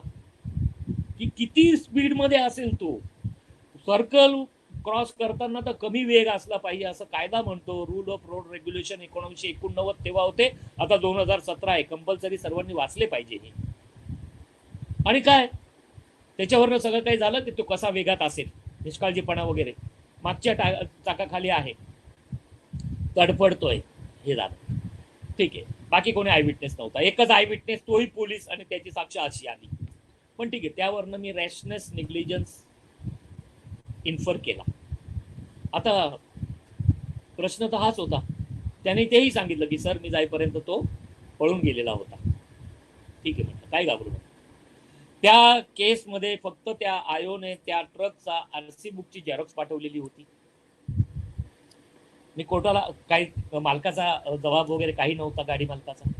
Speaker 1: की किती स्पीड मध्ये असेल तो. सर्कल क्रॉस करताना तर कमी वेग असला पाहिजे असं कायदा म्हणतो. रूल ऑफ रोड रेग्युलेशन 1989 तेव्हा होते, आता 2017 आहे. कंपल्सरी सर्वांनी वाचले पाहिजे हे. आणि काय त्याच्यावरनं सगळं काही झालं की तो कसा वेगात असेल, निष्काळजीपणा वगैरे. मागच्या चाकाखाली आहे, तडफडतोय, हे झालं, ठीक आहे. बाकी कोणी आय विटनेस नव्हता, एकच आय विटनेस, तोही पोलीस, आणि त्याची साक्ष अशी आली. पण ठीक आहे, त्यावरनं मी रॅशनेस निग्लिजन्स इन्फर केला. आता प्रश्न तर हाच होता, त्याने तेही सांगितलं की सर मी जाईपर्यंत तो पळून गेलेला होता. ठीक आहे म्हटलं, काय घाबरू नका. त्या केसमध्ये फक्त त्या आयोने त्या ट्रकचा आरसी बुकची झेरॉक्स पाठवलेली होती. मी कोर्टाला काही मालकाचा जबाब वगैरे काही नव्हता, गाडी मालकाचा.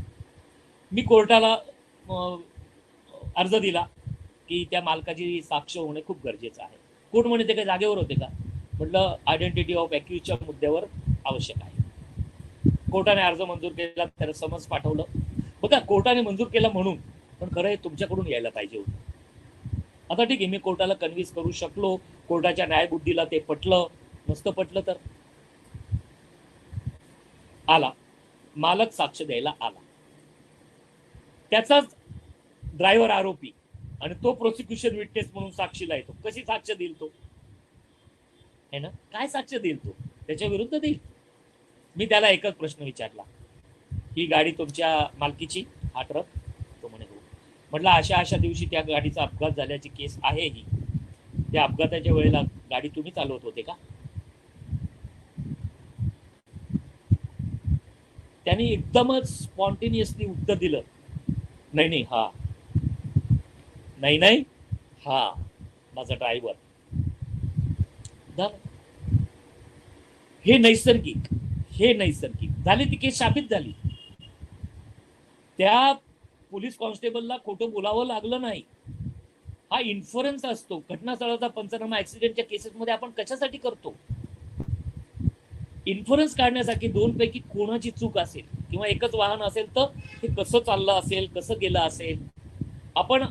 Speaker 1: मी कोर्टाला अर्ज दिला की त्या मालकाची साक्ष होणे खूप गरजेचं आहे. कोर्ट म्हणे ते काही जागेवर होते का? म्हटलं आयडेंटिटी ऑफ अॅक्युजच्या मुद्द्यावर आवश्यक आहे. कोर्टाने अर्ज मंजूर केला, त्याला समन्स पाठवलं. बघा, कोर्टाने मंजूर केला म्हणून, पण खरं तुमच्याकडून यायला पाहिजे होतं. आता ठीक आहे, मी कोर्टाला कन्व्हिन्स करू शकलो, कोर्टाच्या न्यायबुद्धीला ते पटलं, मस्त पटलं, तर आला मालक साक्ष द्यायला आला. त्याचाच ड्रायव्हर आरोपी आणि तो प्रोसिक्युशन विटनेस म्हणून साक्षीला येतो. कशी साक्ष देईल तो? है ना, काय साक्ष देईल तो? त्याच्या विरुद्ध देईल. मी त्याला एकच प्रश्न विचारला, ही गाडी तुमच्या मालकीची, हा ट्रक? तो म्हणे हो. म्हटलं अशा अशा दिवशी त्या गाडीचा अपघात झाल्याची केस आहे ही, त्या अपघाताच्या वेळेला गाडी तुम्ही चालवत होते का? त्यांनी एकदमच स्पॉन्टेनियसली उत्तर दिलं, नाही नाही हा, नाही नाही हा माझा ड्रायव्हर. हे नैसर्गिक झाली, ती केस शाबित झाली. त्या पोलीस कॉन्स्टेबलला खोटं बोलावं लागलं नाही. हा इन्फरन्स असतो. घटनास्थळाचा पंचनामा ऍक्सिडेंटच्या केसेसमध्ये आपण कशासाठी करतो? इन्फरन्स काढण्यासाठी. दोन पैकी कोणाची चूक असेल किंवा एकच वाहन असेल तर हे कसं चाललं असेल, कसं गेलं असेल. आपण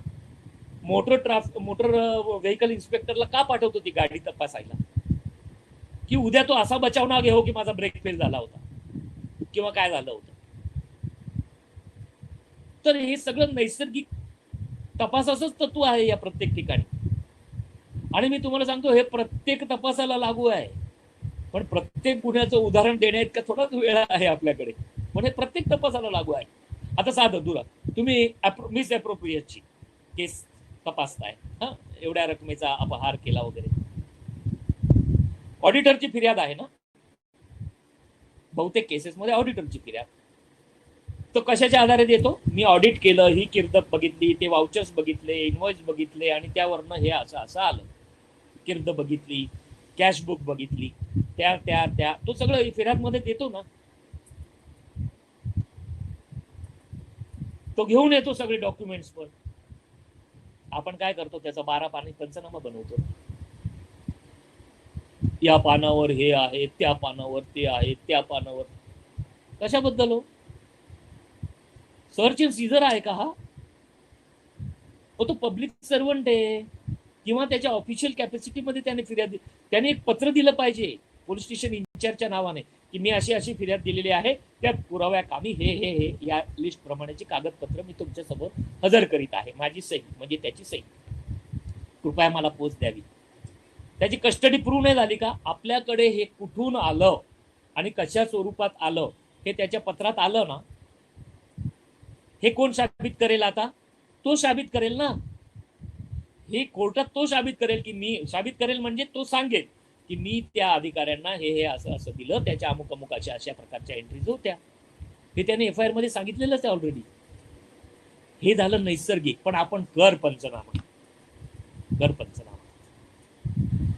Speaker 1: मोटर व्हेकल इन्स्पेक्टरला का पाठवतो ती गाडी तपासायला? की उद्या तो असा बचाव ना घेऊ की माझा ब्रेक फेल झाला होता किंवा काय झालं होतं. तर हे सगळं नैसर्गिक तपासाचंच तत्व आहे या प्रत्येक ठिकाणी. आणि मी तुम्हाला सांगतो, हे प्रत्येक तपासाला लागू आहे. पण प्रत्येक गुन्ह्याचं उदाहरण देण्याइतका थोडाच वेळ आहे आपल्याकडे, पण हे प्रत्येक तपासाला लागू आहे. आता साधं दुरा, तुम्ही मिस अप्रोप्रिएटची केस तपासताय, हा, एवढ्या रकमेचा अपहार केला वगैरे, ऑडिटरची फिर्याद आहे ना, बहुतेक केसेसमध्ये ऑडिटरची फिर्याद. तो कशाच्या आधारे देतो? मी ऑडिट केलं, ही किर्दत बघितली, ते वाउचर्स बघितले, इनवॉइस बघितले, आणि त्यावरनं हे असं असं आलं. किर्द बघितली, कॅश बुक बघितली, त्या तो सगळं फिर्याद मध्ये देतो ना. तो घेऊन येतो सगळे डॉक्युमेंट्स. पण आपण काय करतो? त्याचा 12 पानी पंचनामा बनवतो. या पानावर हे आहे, त्या पानावर ते आहे, त्या पानावर कशाबद्दल हो? सर्च अँड सीझर आहे का हा? तो पब्लिक सर्वंट आहे, किंवा त्याच्या ऑफिशियल कॅपॅसिटीमध्ये त्याने फिर्याद, त्याने एक पत्र दिलं पाहिजे पोलीस स्टेशन इन्चार्जच्या नावाने की मी अशी अशी फिर्याद दिलेली आहे, त्या पुराव्या कामी हे हे हे या लिस्ट प्रमाणेची कागदपत्र मी तुमच्या समोर हजर करीत आहे, माझी सही म्हणजे त्याची सही, कृपया मला पोच द्यावी. त्याची कस्टडी प्रूव्ह नाही झाली का? आपल्याकडे हे कुठून आलं आणि कशा स्वरूपात आलं हे त्याच्या पत्रात आलं ना, हे कोण साबित करेल? आता तो साबित करेल ना, हे कोर्टात तो साबित करेल की मी साबित करेल म्हणजे तो सांगेल की मी त्या अधिकाऱ्यांना हे हे असं असं दिलं, त्याच्या अमुक अमुक अशा प्रकारच्या एंट्रीज होत्या, हे त्याने एफआयआर मध्ये सांगितलेलंच आहे ऑलरेडी. हे झालं नैसर्गिक. पण आपण कर पंचनामा,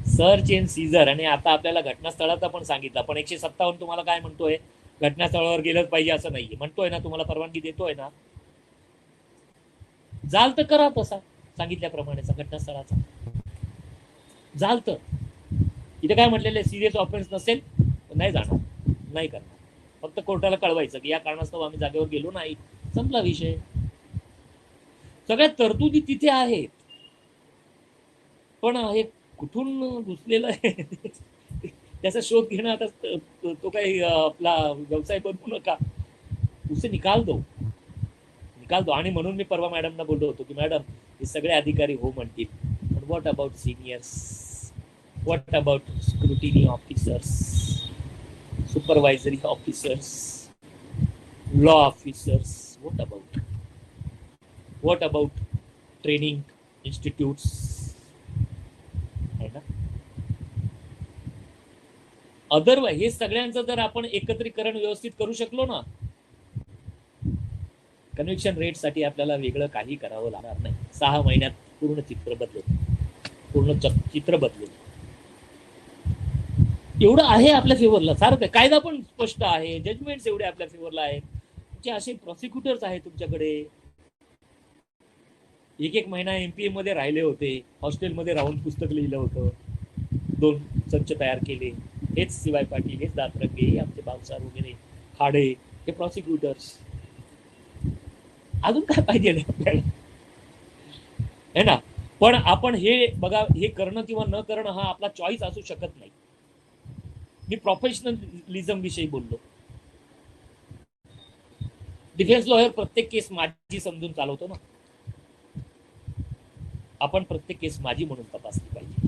Speaker 1: सर्च अँड सीझर. आणि आता आपल्याला घटनास्थळाचा पण सांगितलं, पण 157 तुम्हाला काय म्हणतोय? घटनास्थळावर गेलंच पाहिजे असं नाहीये म्हणतोय ना, तुम्हाला परवानगी देतोय ना, जाल तर करा तसा सांगितल्याप्रमाणेचा घटनास्थळाचा, जाल तर. इथे काय म्हटलेलं आहे? सिरियस ऑफेन्स नसेल नाही जाणार, नाही करणार, फक्त कोर्टाला कळवायचं की या कारणास्तव आम्ही जागेवर गेलो नाही, संपला विषय. सगळ्या तरतुदी तिथे आहेत, पण हे कुठून घुसलेलं आहे त्याचा शोध घेणं आता तो काही आपला व्यवसाय बनवू नका, उसे निकाल दो. आणि म्हणून मी परवा मॅडमना बोललो होतो की मॅडम हे सगळे अधिकारी हो म्हणतील, पण what about seniors, what about scrutiny officers, supervisory officers, law officers, what about training institutes, है ना? अदरवाईज हे सगळ्यांचं जर आपण एकत्रीकरण व्यवस्थित करू शकलो ना, कन्व्हिक्शन रेट साठी आपल्याला वेगळं काही करावं लागणार नाही. 6 महिन्यात पूर्ण चित्र बदलेल. एवढं आहे आपल्या फेवरला. सारखं कायदा पण स्पष्ट आहे, जजमेंट्स एवढे आपल्या फेवरला आहेत, तुमचे असे प्रॉसिक्युटर्स आहेत तुमच्याकडे. एक महिना एमपीए मध्ये राहिले होते, हॉस्टेलमध्ये राहून पुस्तक लिहिलं होतं, 2 संच तयार केले, हेच शिवाय पाटील, हेच दातरंगे, हे आमचे भावसार वगैरे, खाडे, हे प्रॉसिक्युटर्स. अजून काय पाहिजे आपल्याला, है ना? पण आपण हे बघा, हे करणं किंवा न करणं हा आपला चॉईस असू शकत नाही. मी प्रोफेशनलिझम विषयी बोललो. डिफेन्स लॉयर प्रत्येक केस माझी समजून चालवतो ना, आपण प्रत्येक केस माझी म्हणून तपासली पाहिजे.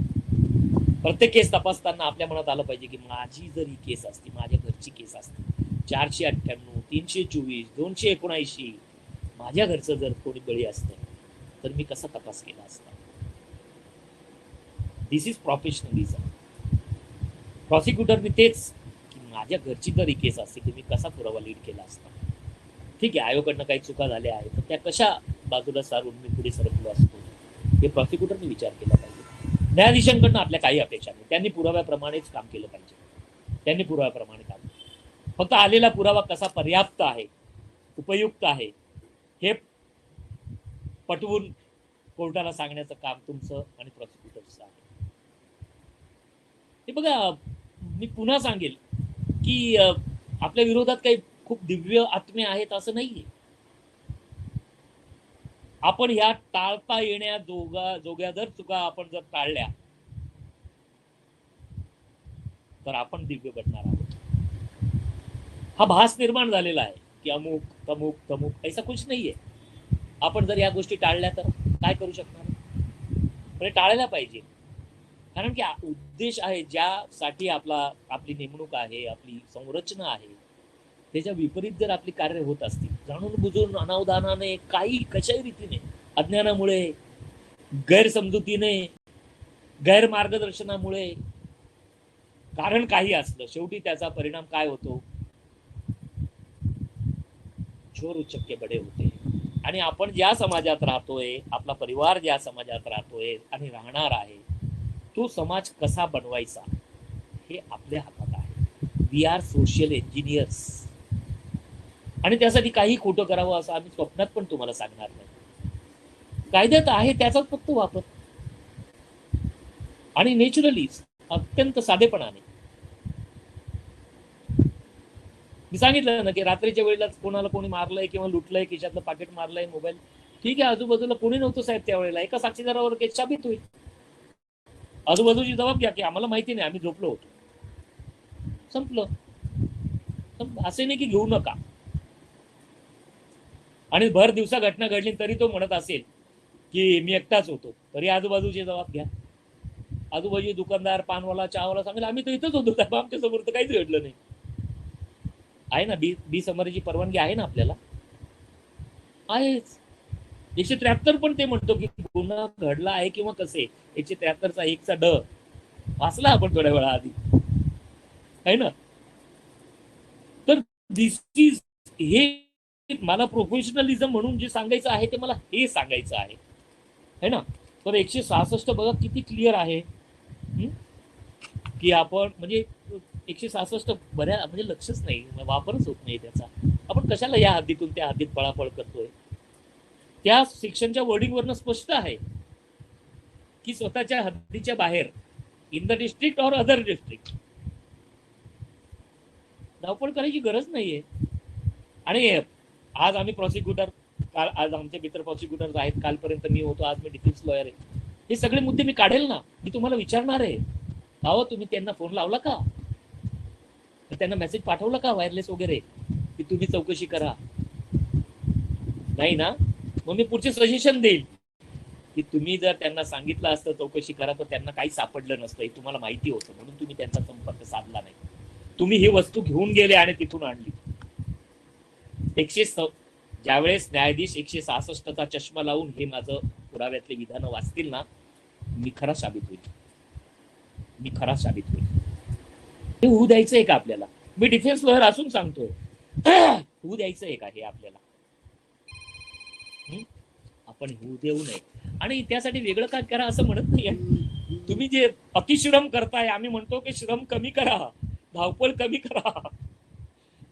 Speaker 1: प्रत्येक केस तपासताना आपल्या मनात आलं पाहिजे की माझी जर ही केस असती, माझ्या घरची केस असती, 498, 324, 279, माझ्या घरचं जर कोणी बळी असतं तर मी कसा तपास केला असता. दिस इज प्रोफेशनलिझम. प्रॉसिक्युटरने तेच की माझ्या घरची जर ही केस असते तर मी कसा पुरावा लीड केला असता. ठीक आहे, आयोगाकडनं काही चुका झाल्या आहेत, तर त्या कशा बाजूला सारून मी पुढे सरकलो असतो, हे प्रॉसिक्युटरने विचार केला पाहिजे. न्यायाधीशांकडनं आपल्या काही अपेक्षा नाही, त्यांनी पुराव्याप्रमाणेच काम केलं पाहिजे. त्यांनी पुराव्याप्रमाणे काम, फक्त आलेला पुरावा कसा पर्याप्त आहे, उपयुक्त आहे, हे पटवून कोर्टाला सांगण्याचं काम तुमचं आणि प्रॉसिक्युटरचं आहे. हे बघा, मी पुन्हा सांगेल की आपल्या विरोधात काही खूप दिव्य आत्मे आहेत असं नाहीये. आपण ह्या टाळता येण्या जोग्या जर चुका आपण जर टाळल्या तर आपण दिव्य बनणार आहोत. हा भास निर्माण झालेला आहे की अमुक तमुक तमुक, ऐसा कुछ नाहीये. आपण जर या गोष्टी टाळल्या तर काय करू शकणार? पण टाळायला पाहिजे, कारण की उद्देश आहे ज्यासाठी आपली नेमणूक आहे, आपली संरचना आहे, त्याच्या विपरीत जर आपली कार्य होत असतील, जाणून बुजून, अनावधानाने, काही कशाही रीतीने, अज्ञानामुळे, गैरसमजुतीने, गैरमार्गदर्शनामुळे, कारण काही असलं, शेवटी त्याचा परिणाम काय होतो? चोर उचक्के बडे होते. आणि आपण ज्या समाजात राहतोय, आपला परिवार ज्या समाजात राहतोय आणि राहणार आहे, तो समाज कसा बनवायचा हे आपल्या हातात आहे. We are social engineers. आणि त्यासाठी काही खोटं करावं असं आम्ही स्वप्नात पण तुम्हाला सांगणार नाही. कायद्यात आहे त्याचाच फक्त वापर. आणि नॅचरली अत्यंत साधेपणाने. मी सांगितलं ना की रात्रीच्या वेळेला कोणाला कोणी मारलंय किंवा लुटलंय, खिशातलं पाकिट मारलंय, मोबाईल, ठीक आहे, आजूबाजूला कोणी नव्हतं साहेब त्यावेळेला, एका साक्षीदारावर केस साबित होईल. आजूबाजूची जबाब घ्या की आम्हाला माहिती नाही, आम्ही झोपलो होतो, संपलं. असे नाही की घेऊ नका. आणि भर दिवसा घटना घडली तरी तो म्हणत असेल की मी एकटाच होतो, तरी आजूबाजूचे जबाब घ्या. आजूबाजू दुकानदार, पानवाला, चहावाला सांगेल आम्ही तर इथंच होतो साहेब, आमच्या समोर तर काहीच घडलं नाही. आहे ना, बी समरीची परवानगी आहे ना आपल्याला, आहेच. 173 पण ते म्हणतो की गुन्हा घडला आहे किंवा कसे, 173चा 1चा ड वाचला आपण थोड्या वेळा आधी, आहे ना. तर दिस इज, हे मला प्रोफेशनलिझम म्हणून जे सांगायचं आहे ते मला हे सांगायचं आहे ना. तर 166 बघा किती क्लिअर आहे की आपण म्हणजे 166 बऱ्या म्हणजे लक्षच नाही, वापरच होत नाही त्याचा. आपण कशाला या हद्दीतून त्या हद्दीत पळापळ करतोय. त्या सेक्शनच्या वर्डिंगवरनं स्पष्ट आहे की स्वतःच्या हद्दीच्या बाहेर, इन द डिस्ट्रिक्ट और अदर डिस्ट्रिक्ट, धावपळ करायची गरज नाहीये. आणि आज आम्ही प्रॉसिक्युटर, आज आमचे मित्र प्रॉसिक्युटर्स आहेत, कालपर्यंत मी होतो, आज मी डिफेन्स लॉयर आहे. हे सगळे मुद्दे मी काढेल ना, मी तुम्हाला विचारणार आहे, अहो तुम्ही त्यांना फोन लावला का, त्यांना मेसेज पाठवला का वायरलेस वगैरे की तुम्ही चौकशी करा, नाही ना. मग मी पुढचे सजेशन देईल की तुम्ही जर त्यांना सांगितलं असतं चौकशी करा तर त्यांना काही सापडलं नसतं, हे तुम्हाला माहिती होतं म्हणून तुम्ही त्यांचा संपर्क साधला नाही. तुम्ही ही वस्तू घेऊन गेले आणि तिथून आणली. ज्यावेळेस न्यायाधीश 166चा चष्मा लावून हे माझं पुराव्यातले विधानं वाचतील ना, मी खरा साबित होईल. हे होऊ द्यायचंय का आपल्याला? मी डिफेन्स लॉयर असून सांगतोय, होऊ द्यायचंय का हे आपल्याला? आपण होऊ देऊ नये. आणि त्यासाठी वेगळं काय करा असं म्हणत नाही. तुम्ही जे अतिश्रम करताय, आम्ही म्हणतो की श्रम कमी करा, धावपळ कमी करा,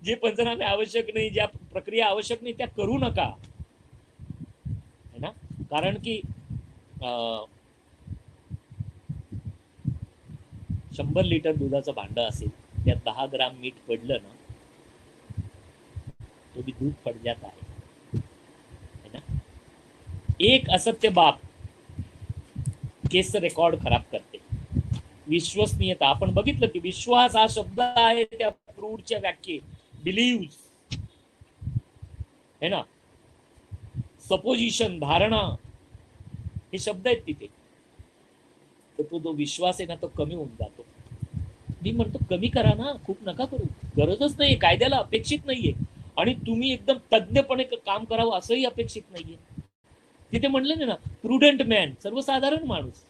Speaker 1: जे पंचनामे आवश्यक नाही, ज्या प्रक्रिया आवश्यक नाही त्या करू नका, है ना. कारण की 100 लिटर दुधाचं भांड असेल, त्यात 10 ग्राम मीठ पडलं ना, तो भी दूध फट जाता है ना. एक असत्य बाब केस रेकॉर्ड खराब करते. विश्वसनीयता, आपण बघितलं की विश्वास हा शब्द आहे त्या प्रूडच्या व्याख्येत. बिलीव्स, है ना, सपोजिशन, धारणा, हे शब्द आहेत तिथे. तर तो जो विश्वास आहे ना तो कमी होऊन जातो. मी म्हणतो कमी करा ना, खूप नका करू, गरजच नाहीये, कायद्याला अपेक्षित नाहीये. आणि तुम्ही एकदम तज्ञपणे काम करावं असंही अपेक्षित नाहीये. तिथे म्हणलं ना, प्रुडंट मॅन, सर्वसाधारण माणूस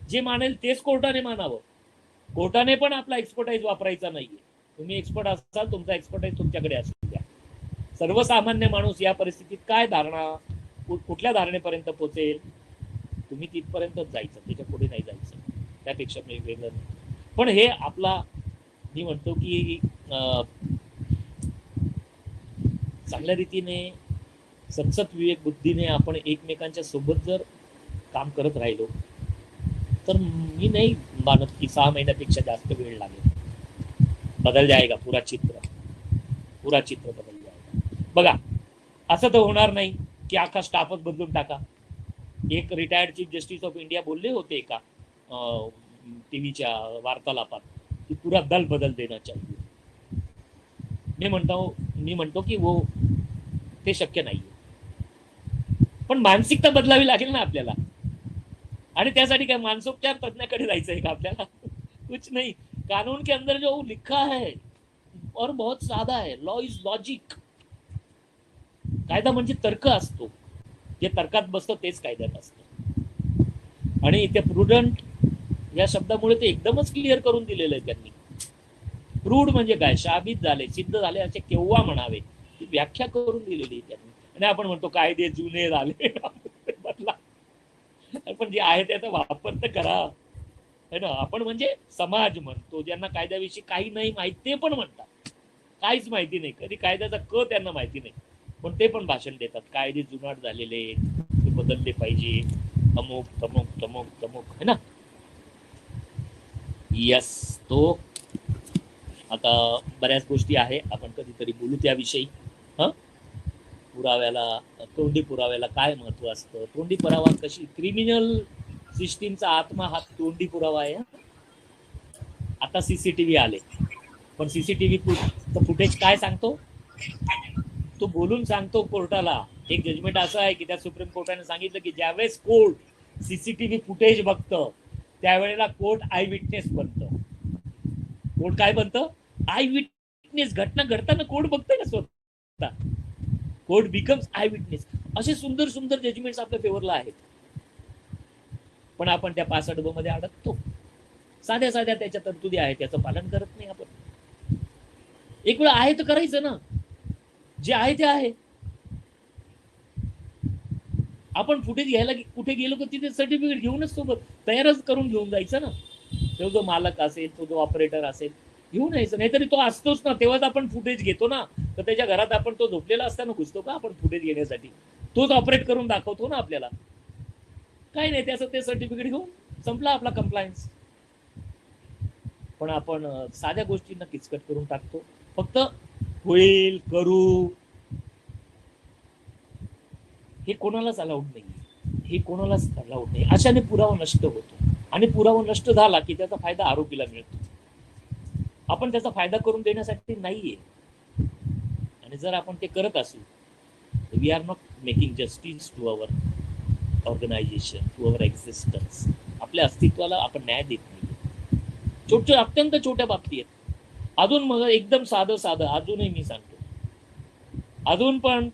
Speaker 1: जे मानेल तेच कोर्टाने मानावं. कोर्टाने पण आपला एक्सपर्टाईज वापरायचा नाहीये. तुम्ही एक्सपर्ट असाल, तुमचा एक्सपर्टाईज तुमच्याकडे असू द्या. सर्वसामान्य माणूस या परिस्थितीत काय धारणा, कुठल्या धारणेपर्यंत पोहोचेल, तुम्ही तिथपर्यंतच जायचं, त्याच्या पुढे नाही जायचं, त्यापेक्षा वेगळं नाही. पण हे आपला, मी म्हणतो की चांगल्या रीतीने, सतसत विवेक बुद्धीने आपण एकमेकांच्या सोबत जर काम करत राहिलो तर मी नाही मानत की 6 महिन्यापेक्षा जास्त वेळ लागेल. बदल जाएगा पूरा चित्र बदल जाएगा. बघा, असं तर होणार नाही की अख्खा स्टाफच बदलून टाका. एक retired chief justice of India बोलले होते एका टीव्हीच्या वार्तालापात की पूरा दल बदल देना चाहिए. मी म्हणतो की वो ते शक्य नाहीये, पण मानसिकता बदलावी लागेल ना आपल्याला. आणि त्यासाठी काय मानसोपचार तज्ञाकडे जायचंय का आपल्याला? कुछ नहीं. कानून के अंदर जो लिखा है और बहुत साधा है, लॉ इज लॉजिक. कायदा म्हणजे तर्क असतो, जे तर्कात बसतं तेच कायद्यात असतं. आणि इथे प्रुडंट या शब्दामुळे ते एकदमच क्लिअर करून दिलेलं आहे त्यांनी. प्रूड म्हणजे काय, साबित झाले, सिद्ध झाले असे केव्हा म्हणावे, ती व्याख्या करून दिलेली त्यांनी. आणि आपण म्हणतो कायदे जुने झाले, बदला. पण जे आहे त्याचा वापर तर करा, है ना. आपण म्हणजे समाज म्हणतो, ज्यांना कायद्याविषयी काही नाही माहिती, ते पण म्हणतात काहीच माहिती नाही, कधी कायद्याचा क त्यांना माहिती नाही, पण ते पण भाषण देतात, कायदे जुनाट झालेले, ते बदलले पाहिजे, अमुक तमुक तमुक तमुक, है ना. यस, तो आता बऱ्याच गोष्टी आहे, आपण कधीतरी बोलू त्याविषयी. हं, पुराव्याला, तोंडी पुराव्याला काय महत्व असतं, तोंडी पुरावा कशी, क्रिमिनल सिस्टीमचा आत्मा हा तोंडी पुरावा आहे. आता सीसीटीव्ही आले, पण सीसीटीव्ही फुटेज काय सांगतो, तो बोलून सांगतो कोर्टाला. एक जजमेंट असं आहे की त्या सुप्रीम कोर्टाने सांगितलं की ज्यावेळेस कोर्ट सीसीटीव्ही फुटेज बघतं त्यावेळेला कोर्ट आय विटनेस बनतं. कोर्ट काय बनतं, आय विटनेस. घटना घडताना कोर्ट बघतंय ना स्वतः, कोर्ट बिकम्स आय विटनेस. असे सुंदर सुंदर जजमेंट्स आपल्या फेवरला आहेत, पण आपण त्या 65 मध्ये अडकतो. साध्या साध्या त्याच्या तरतुदी आहेत, त्याचं पालन करत नाही आपण. एक वेळा आहे तर करायचं ना, जे आहे ते आहे. आपण फुटेज घ्यायला कुठे गेलो तर तिथे सर्टिफिकेट घेऊनच सोबत तयारच करून घेऊन जायचं ना. तो जो मालक असेल, तो जो ऑपरेटर असेल, घेऊन यायचं. नाहीतरी तो असतोच ना, तेव्हाच आपण फुटेज घेतो ना. तर त्याच्या घरात आपण तो झोपलेला असताना घुसतो का आपण फुटेज घेण्यासाठी? तोच ऑपरेट करून दाखवतो ना आपल्याला. काय नाही, त्याचं ते सर्टिफिकेट घेऊन संपला आपला कंप्लायन्स. पण आपण साध्या गोष्टींना किचकट करून टाकतो. फक्त होईल, करू, हे कोणालाच अलाउड नाही, हे कोणालाच अलाउड नाही. अशाने पुरावा नष्ट होतो, आणि पुरावा नष्ट झाला की त्याचा फायदा आरोपीला मिळतो. आपण त्याचा फायदा करून देण्यासाठी नाहीये. आणि जर आपण ते करत असू, we are not making justice to our organisation, to our existence. आपल्या अस्तित्वाला आपण न्याय देत नाही. छोट्या, अत्यंत छोट्या बाबती आहेत. अजून मग एकदम साधं अजूनही मी सांगतो, अजून पण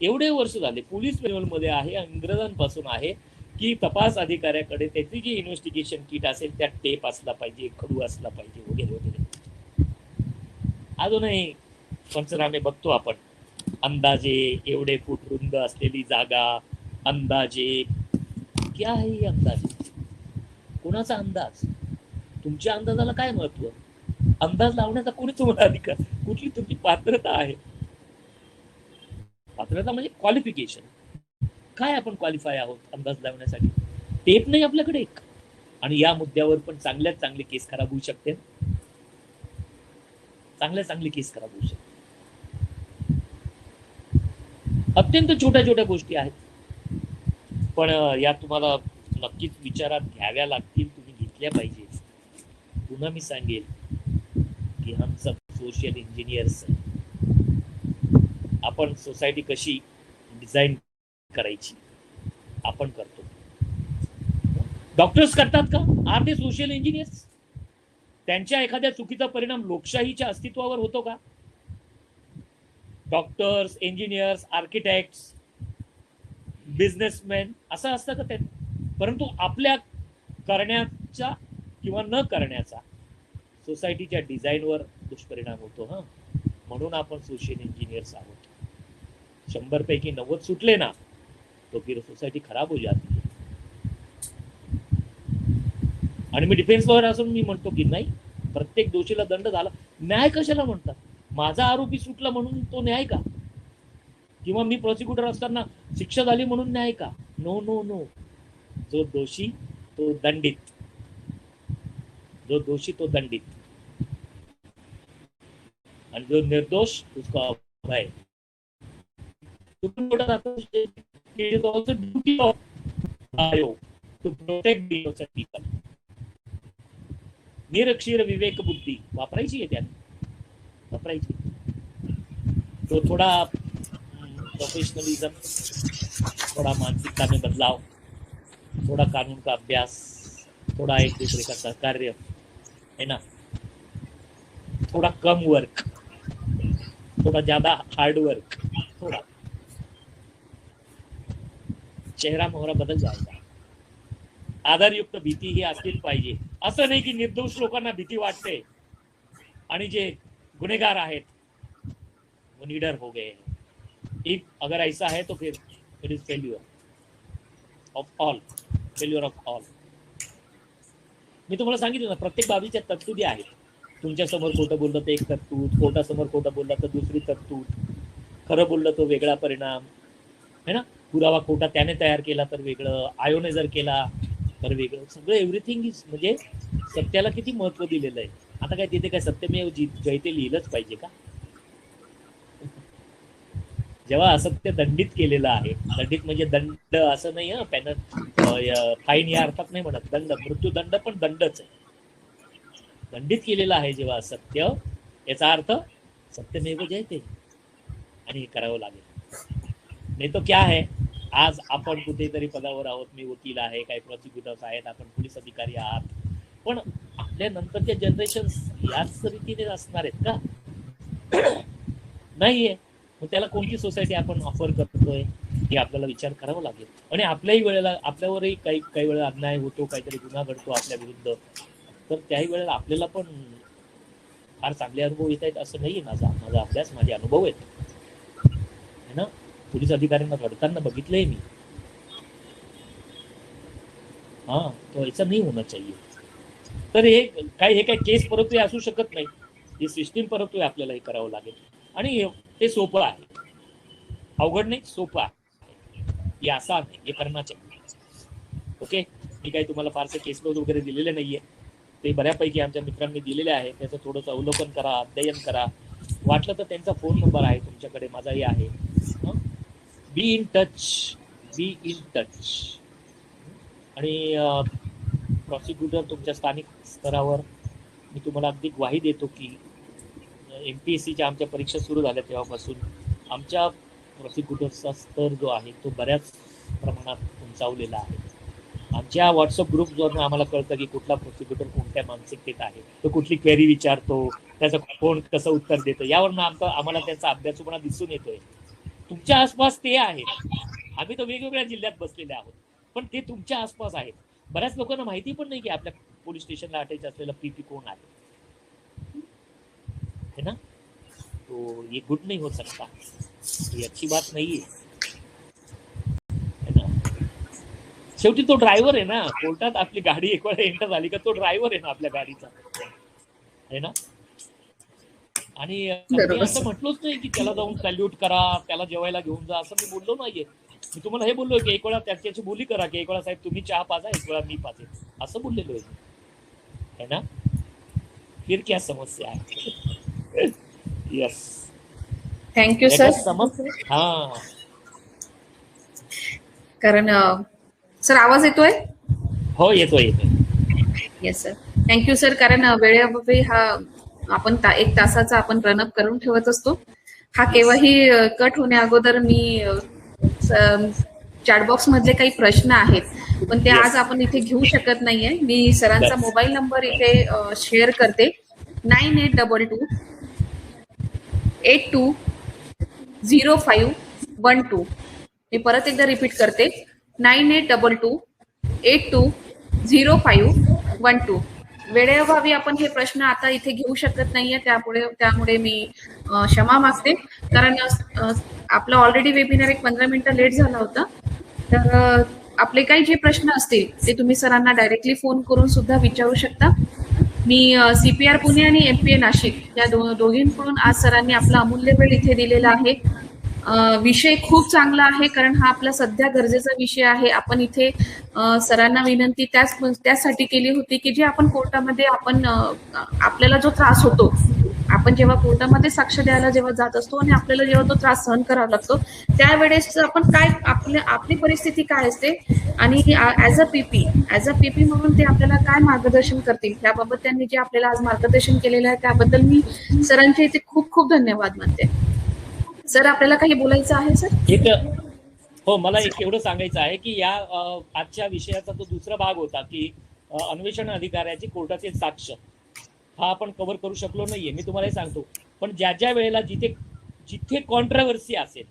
Speaker 1: एवढे वर्ष झाले पोलीस मॅन्युअल मध्ये आहे, इंग्रजांपासून आहे, की तपास अधिकाऱ्याकडे त्याची जी इन्व्हेस्टिगेशन किट असेल त्यात टेप असला पाहिजे, खडू असला पाहिजे, वगैरे वगैरे. अजूनही पंचनामे बघतो आपण, अंदाजे एवढे फूट रुंद असलेली जागा, अंदाजे. क्या आहे ही अंदाजे? कोणाचा अंदाज? तुमच्या अंदाजाला काय महत्व? अंदाज लावण्याचा कोणी तुम्हाला अधिकार? कुठली तुमची पात्रता आहे? पात्रता म्हणजे क्वालिफिकेशन. काय आपण क्वालिफाय आहोत अंदाज लावण्यासाठी? टेप नाही आपल्याकडे एक. आणि या मुद्द्यावर पण चांगल्यात चांगली केस खराब होऊ शकते, चांगल्या चांगली केस खराब होऊ शकते. अत्यंत छोट्या छोट्या गोष्टी आहेत, पण या तुम्हाला नक्कीच विचारात घ्याव्या लागतील, तुम्ही घेतल्या पाहिजे. पुन्हा मी सांगेल की हम सब सोशल इंजिनियर्स. आपण सोसायटी कशी डिझाईन करायची आपण करतो. डॉक्टर्स करतात का? Are they social engineers? त्यांच्या एखाद्या चुकीचा परिणाम लोकशाहीच्या अस्तित्वावर होतो का? डॉक्टर्स, इंजिनियर्स, आर्किटेक्ट्स, बिझनेसमॅन असं असतं का त्यांनी? परंतु आपल्या करण्याचा किंवा न करण्याचा सोसायटीच्या डिझाईनवर दुष्परिणाम होतो. म्हणून आपण सोशल इंजिनियर्स आहोत. 100 पैकी 90 सुटले ना तो फिर सोसायटी खराब हो जाती है. आणि मी डिफेन्स लॉयर असून मी म्हणतो की नाही, प्रत्येक दोषीला दंड झाला. न्याय कशाला म्हणतात? माझा आरोपी सुटला म्हणून तो न्याय का? किंवा मी प्रोसिक्युटर असताना शिक्षा झाली म्हणून न्याय का? No no no. जो दोषी तो दंडित, जो दोषी तो दंडित, आणि जो निर्दोष उसका अभय. सुप्रीम कोर्टात it is also duty of आयोग to protect the innocent people. निरक्षीर विवेक बुद्धी वापरायची आहे, त्यात वापरायची. तो थोडा प्रोफेशनलिज्म, थोड़ा मानसिकता में बदलाव, थोड़ा कानून का अभ्यास, थोड़ा एक दूसरे का सहकार्य है ना, थोड़ा कम वर्क, थोड़ा ज्यादा हार्ड वर्क, थोड़ा चेहरा मोहरा बदल जाएगा. आधारयुक्त भीती ही असलीच पाहिजे. असं नाही की निर्दोष लोकांना भीती वाटते आणि जे गुनेगार आहेत वो निडर हो गए. इफ अगर ऐसा है तो फिर it is failure of all, failure of all. मी तुम्हाला सांगितलं ना, प्रत्येक बाबीच्या तरतुदी आहेत. तुमच्या समोर खोटं बोललं तर एक तरतूद, कोर्टासमोर खोटं बोललं तर दुसरी तरतूद, खरं बोललं तो वेगळा परिणाम है ना, पुरावा खोटा त्याने तयार केला तर वेगळं, आयोने जर केला तर वेगळं सगळं एव्हरीथिंग इज, म्हणजे सत्याला किती महत्व दिलेलं आहे. आता काय तिथे काय सत्यमेव जयते लिहिलंच पाहिजे का? जेव्हा असत्य दंडित केलेलं आहे, दंडित म्हणजे दंड असं नाही, पॅनल फाईन या अर्थात नाही म्हणत, दंड, मृत्यूदंड पण दंडच आहे. दंडित केलेलं आहे जेव्हा असत्य, याचा अर्थ सत्यमेव जयते, आणि हे करावं लागेल. नाही तो क्या आहे, आज आपण कुठेतरी पदावर आहोत, मी वकील आहे, काही प्रॉसिक्युटर्स आहेत, आपण पोलीस अधिकारी आहात, पण आपल्या नंतरच्या जनरेशन याच रीतीने असणार आहेत का? नाहीये. मग त्याला कोणती सोसायटी आपण ऑफर करतोय हे आपल्याला विचार करावा लागेल. आणि आपल्याही वेळेला आपल्यावरही काही वेळेला अन्याय होतो, काहीतरी गुन्हा घडतो आपल्या विरुद्ध, तर त्याही वेळेला आपल्याला पण फार चांगले अनुभव येत आहेत असं नाहीये. माझा अभ्यास, माझे अनुभव आहेत है ना. पोलीस अधिकाऱ्यांना रडताना बघितलंय मी. हा, तो ऐसा नहीं होना चाहिए. तर हे काही केस परत्वे असू शकत नाही, ही सिस्टीम परत्वे आपल्याला हे करावं लागेल. आणि ते सोपं आहे, अवघड नाही, सोपं आहे, हे आसान आहे, हे करना चाहिए. ओके, मी काही तुम्हाला फारसे केस नोट वगैरे दिलेले नाहीये, ते बऱ्यापैकी आमच्या मित्रांनी दिलेले आहे. त्याचं थोडंसं अवलोकन करा, अध्ययन करा. वाटलं तर त्यांचा फोन नंबर आहे तुमच्याकडे, माझाही आहे. Be in touch. आणि प्रॉसिक्युटर तुमच्या स्थानिक स्तरावर मी तुम्हाला अगदी ग्वाही देतो की MPSCच्या आमच्या परीक्षा सुरू झाल्या तेव्हापासून आमच्या प्रॉसिक्युटर्सचा स्तर जो आहे तो बऱ्याच प्रमाणात उंचावलेला आहे. आमच्या व्हॉट्सअप ग्रुपवरून आम्हाला कळतं की कुठला प्रॉसिक्युटर कोणत्या मानसिकतेत आहे, तो कुठली क्वेरी विचारतो, त्याचं कोण कसं उत्तर देतं, यावरून आम्हाला त्याचा अभ्यासूपणा दिसून येतोय. तुमच्या आसपास ते आहे. आम्ही तर वेगवेगळ्या जिल्ह्यात बसलेले आहोत, पण ते तुमच्या आसपास आहेत. बऱ्याच लोकांना माहिती पण नाही की आपल्या पोलीस स्टेशनला अटॅच असलेला PP कोण आहे ना. तो ये गुड नहीं हो सकता, ये अच्छी बात नहीं है ना. शेवटी तो ड्रायव्हर आहे ना कोर्टात. आपली गाडी एक वेळा एंटर झाली का तो ड्रायव्हर आहे ना आपल्या गाडीचा, है ना. आणि मी असं म्हटलोच नाही की त्याला जाऊन सॅल्यूट करा, त्याला जेवायला घेऊन जा, असं मी बोललो नाहीये. मी तुम्हाला हे बोललोय की एक वेळा त्याची बोली करा की एक वेळा साहेब तुम्ही चहा पाजा, एक वेळा मी पाजेन, असं बोललेलो आहे ना. फिर क्या समस्या आहे. Yes,
Speaker 2: thank you sir.
Speaker 1: हा,
Speaker 2: कारण सर आवाज येतोय?
Speaker 1: हो येतोय.
Speaker 2: Yes sir, thank you sir. कारण वेळेअभावी हा आपण 1 तासाचा आपण रनअप करून ठेवत असतो. हा केव्हाही कट होण्या अगोदर मी चॅटबॉक्स मधले काही प्रश्न आहेत पण ते आज आपण इथे घेऊ शकत नाहीये. मी सरांचा मोबाईल नंबर इथे शेअर करते. 9822 820512. मी परत एकदा रिपीट करते, 9822 820512. वेळेअभावी आपण हे प्रश्न आता इथे घेऊ शकत नाहीये, त्यामुळे मी क्षमा मागते. कारण आपला ऑलरेडी वेबिनार एक 15 मिनिटं लेट झाला होता. तर आपले काही जे प्रश्न असतील ते तुम्ही सरांना डायरेक्टली फोन करून सुद्धा विचारू शकता. मी CPR पुणे आणि MPA नाशिक या दोघींकडून आज सरांनी आपला अमूल्य वेळ इथे दिलेला आहे. विषय खूप चांगला आहे कारण हा आपला सध्या गरजेचा विषय आहे. आपण इथे सरांना विनंती त्यासाठी केली होती की जे आपण कोर्टामध्ये आपल्याला जो त्रास होतो, आपण जेव्हा कोर्टामध्ये साक्ष द्यायला जेव्हा जात असतो आणि आपल्याला जेव्हा तो त्रास सहन करावा लागतो त्यावेळेस आपण काय आपली परिस्थिती काय असते आणि ऍज अ पीपी म्हणून ते आपल्याला काय मार्गदर्शन करतील त्याबाबत त्यांनी जे आपल्याला आज मार्गदर्शन केलेलं आहे त्याबद्दल मी सरांचे इथे खूप खूप धन्यवाद मानते. सर आपल्याला काही बोलायचं आहे सर?
Speaker 1: हो, मला एक एवढं सांगायचं आहे की या आजच्या विषयाचा तो दुसरा भाग होता की अन्वेषण अधिकाऱ्याची कोर्टाचे साक्ष, हा आपण कव्हर करू शकलो नाहीये. मी तुम्हाला हे सांगतो, पण ज्या वेळेला जिथे कॉन्ट्रोवर्सी असेल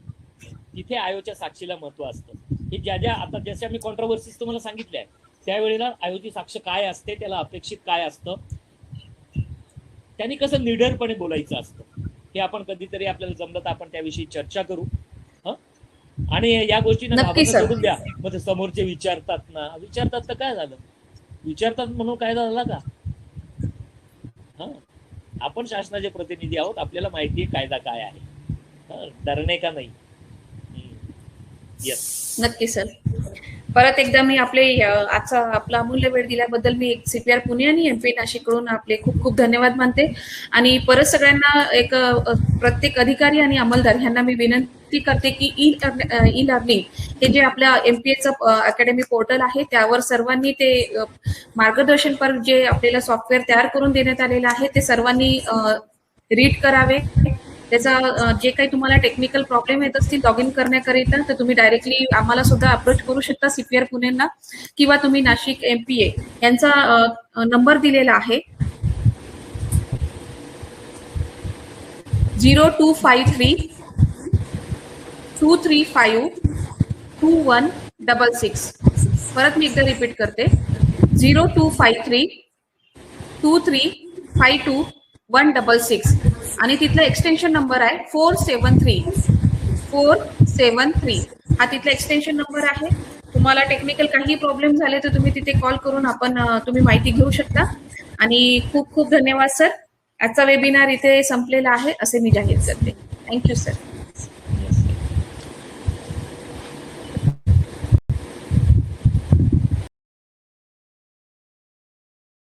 Speaker 1: तिथे आयोच्या साक्षीला महत्व असतं. हे ज्या आता जसे आम्ही कॉन्ट्रोवर्सीज तुम्हाला सांगितल्या त्यावेळेला आयोची साक्ष काय असते, त्याला अपेक्षित काय असतं, त्यांनी कसं निडरपणे बोलायचं असतं, हे आपण कधीतरी आपल्याला जमलं तर आपण त्याविषयी चर्चा करू. आणि या गोष्टींना सोडून द्या. मग समोरचे विचारतात तर काय झालं, विचारतात म्हणून काय झालं का? आपण शासनाचे प्रतिनिधी आहोत, आपल्याला माहिती आहे कायदा काय आहे, डरणे का नाही.
Speaker 2: नक्की सर. परत एकदा मी आजचा आपला अमूल्य वेळ दिल्याबद्दल मी सीपीआर पुणे आणि एमपी नाशिककडून आपले खूप खूप धन्यवाद मानते. आणि परत सगळ्यांना प्रत्येक अधिकारी आणि अंमलदार यांना मी विनंती करते की ई लर्निंग हे जे आपल्या एमपीएचं अकॅडमी पोर्टल आहे त्यावर सर्वांनी ते मार्गदर्शनपर जे आपल्याला सॉफ्टवेअर तयार करून देण्यात आलेलं आहे ते सर्वांनी रीड करावे. त्याचा जे काही तुम्हाला टेक्निकल प्रॉब्लेम येत असतील लॉग इन करण्याकरिता तर तुम्ही डायरेक्टली आम्हाला सुद्धा अप्रोच करू शकता सीपीआर पुणेंना, किंवा तुम्ही नाशिक एमपीए यांचा नंबर दिलेला आहे 0253-235-2166. परत मी एकदा रिपीट करते 0253-2352-166 आणि तिथला एक्सटेन्शन नंबर आहे 473 हा तिथला एक्सटेन्शन नंबर आहे. तुम्हाला टेक्निकल काही प्रॉब्लेम झाले तर तुम्ही तिथे कॉल करून तुम्ही माहिती घेऊ शकता. आणि खूप खूप धन्यवाद सर. आजचा वेबिनार इथे संपलेला आहे असे मी जाहीर करते. Thank you sir.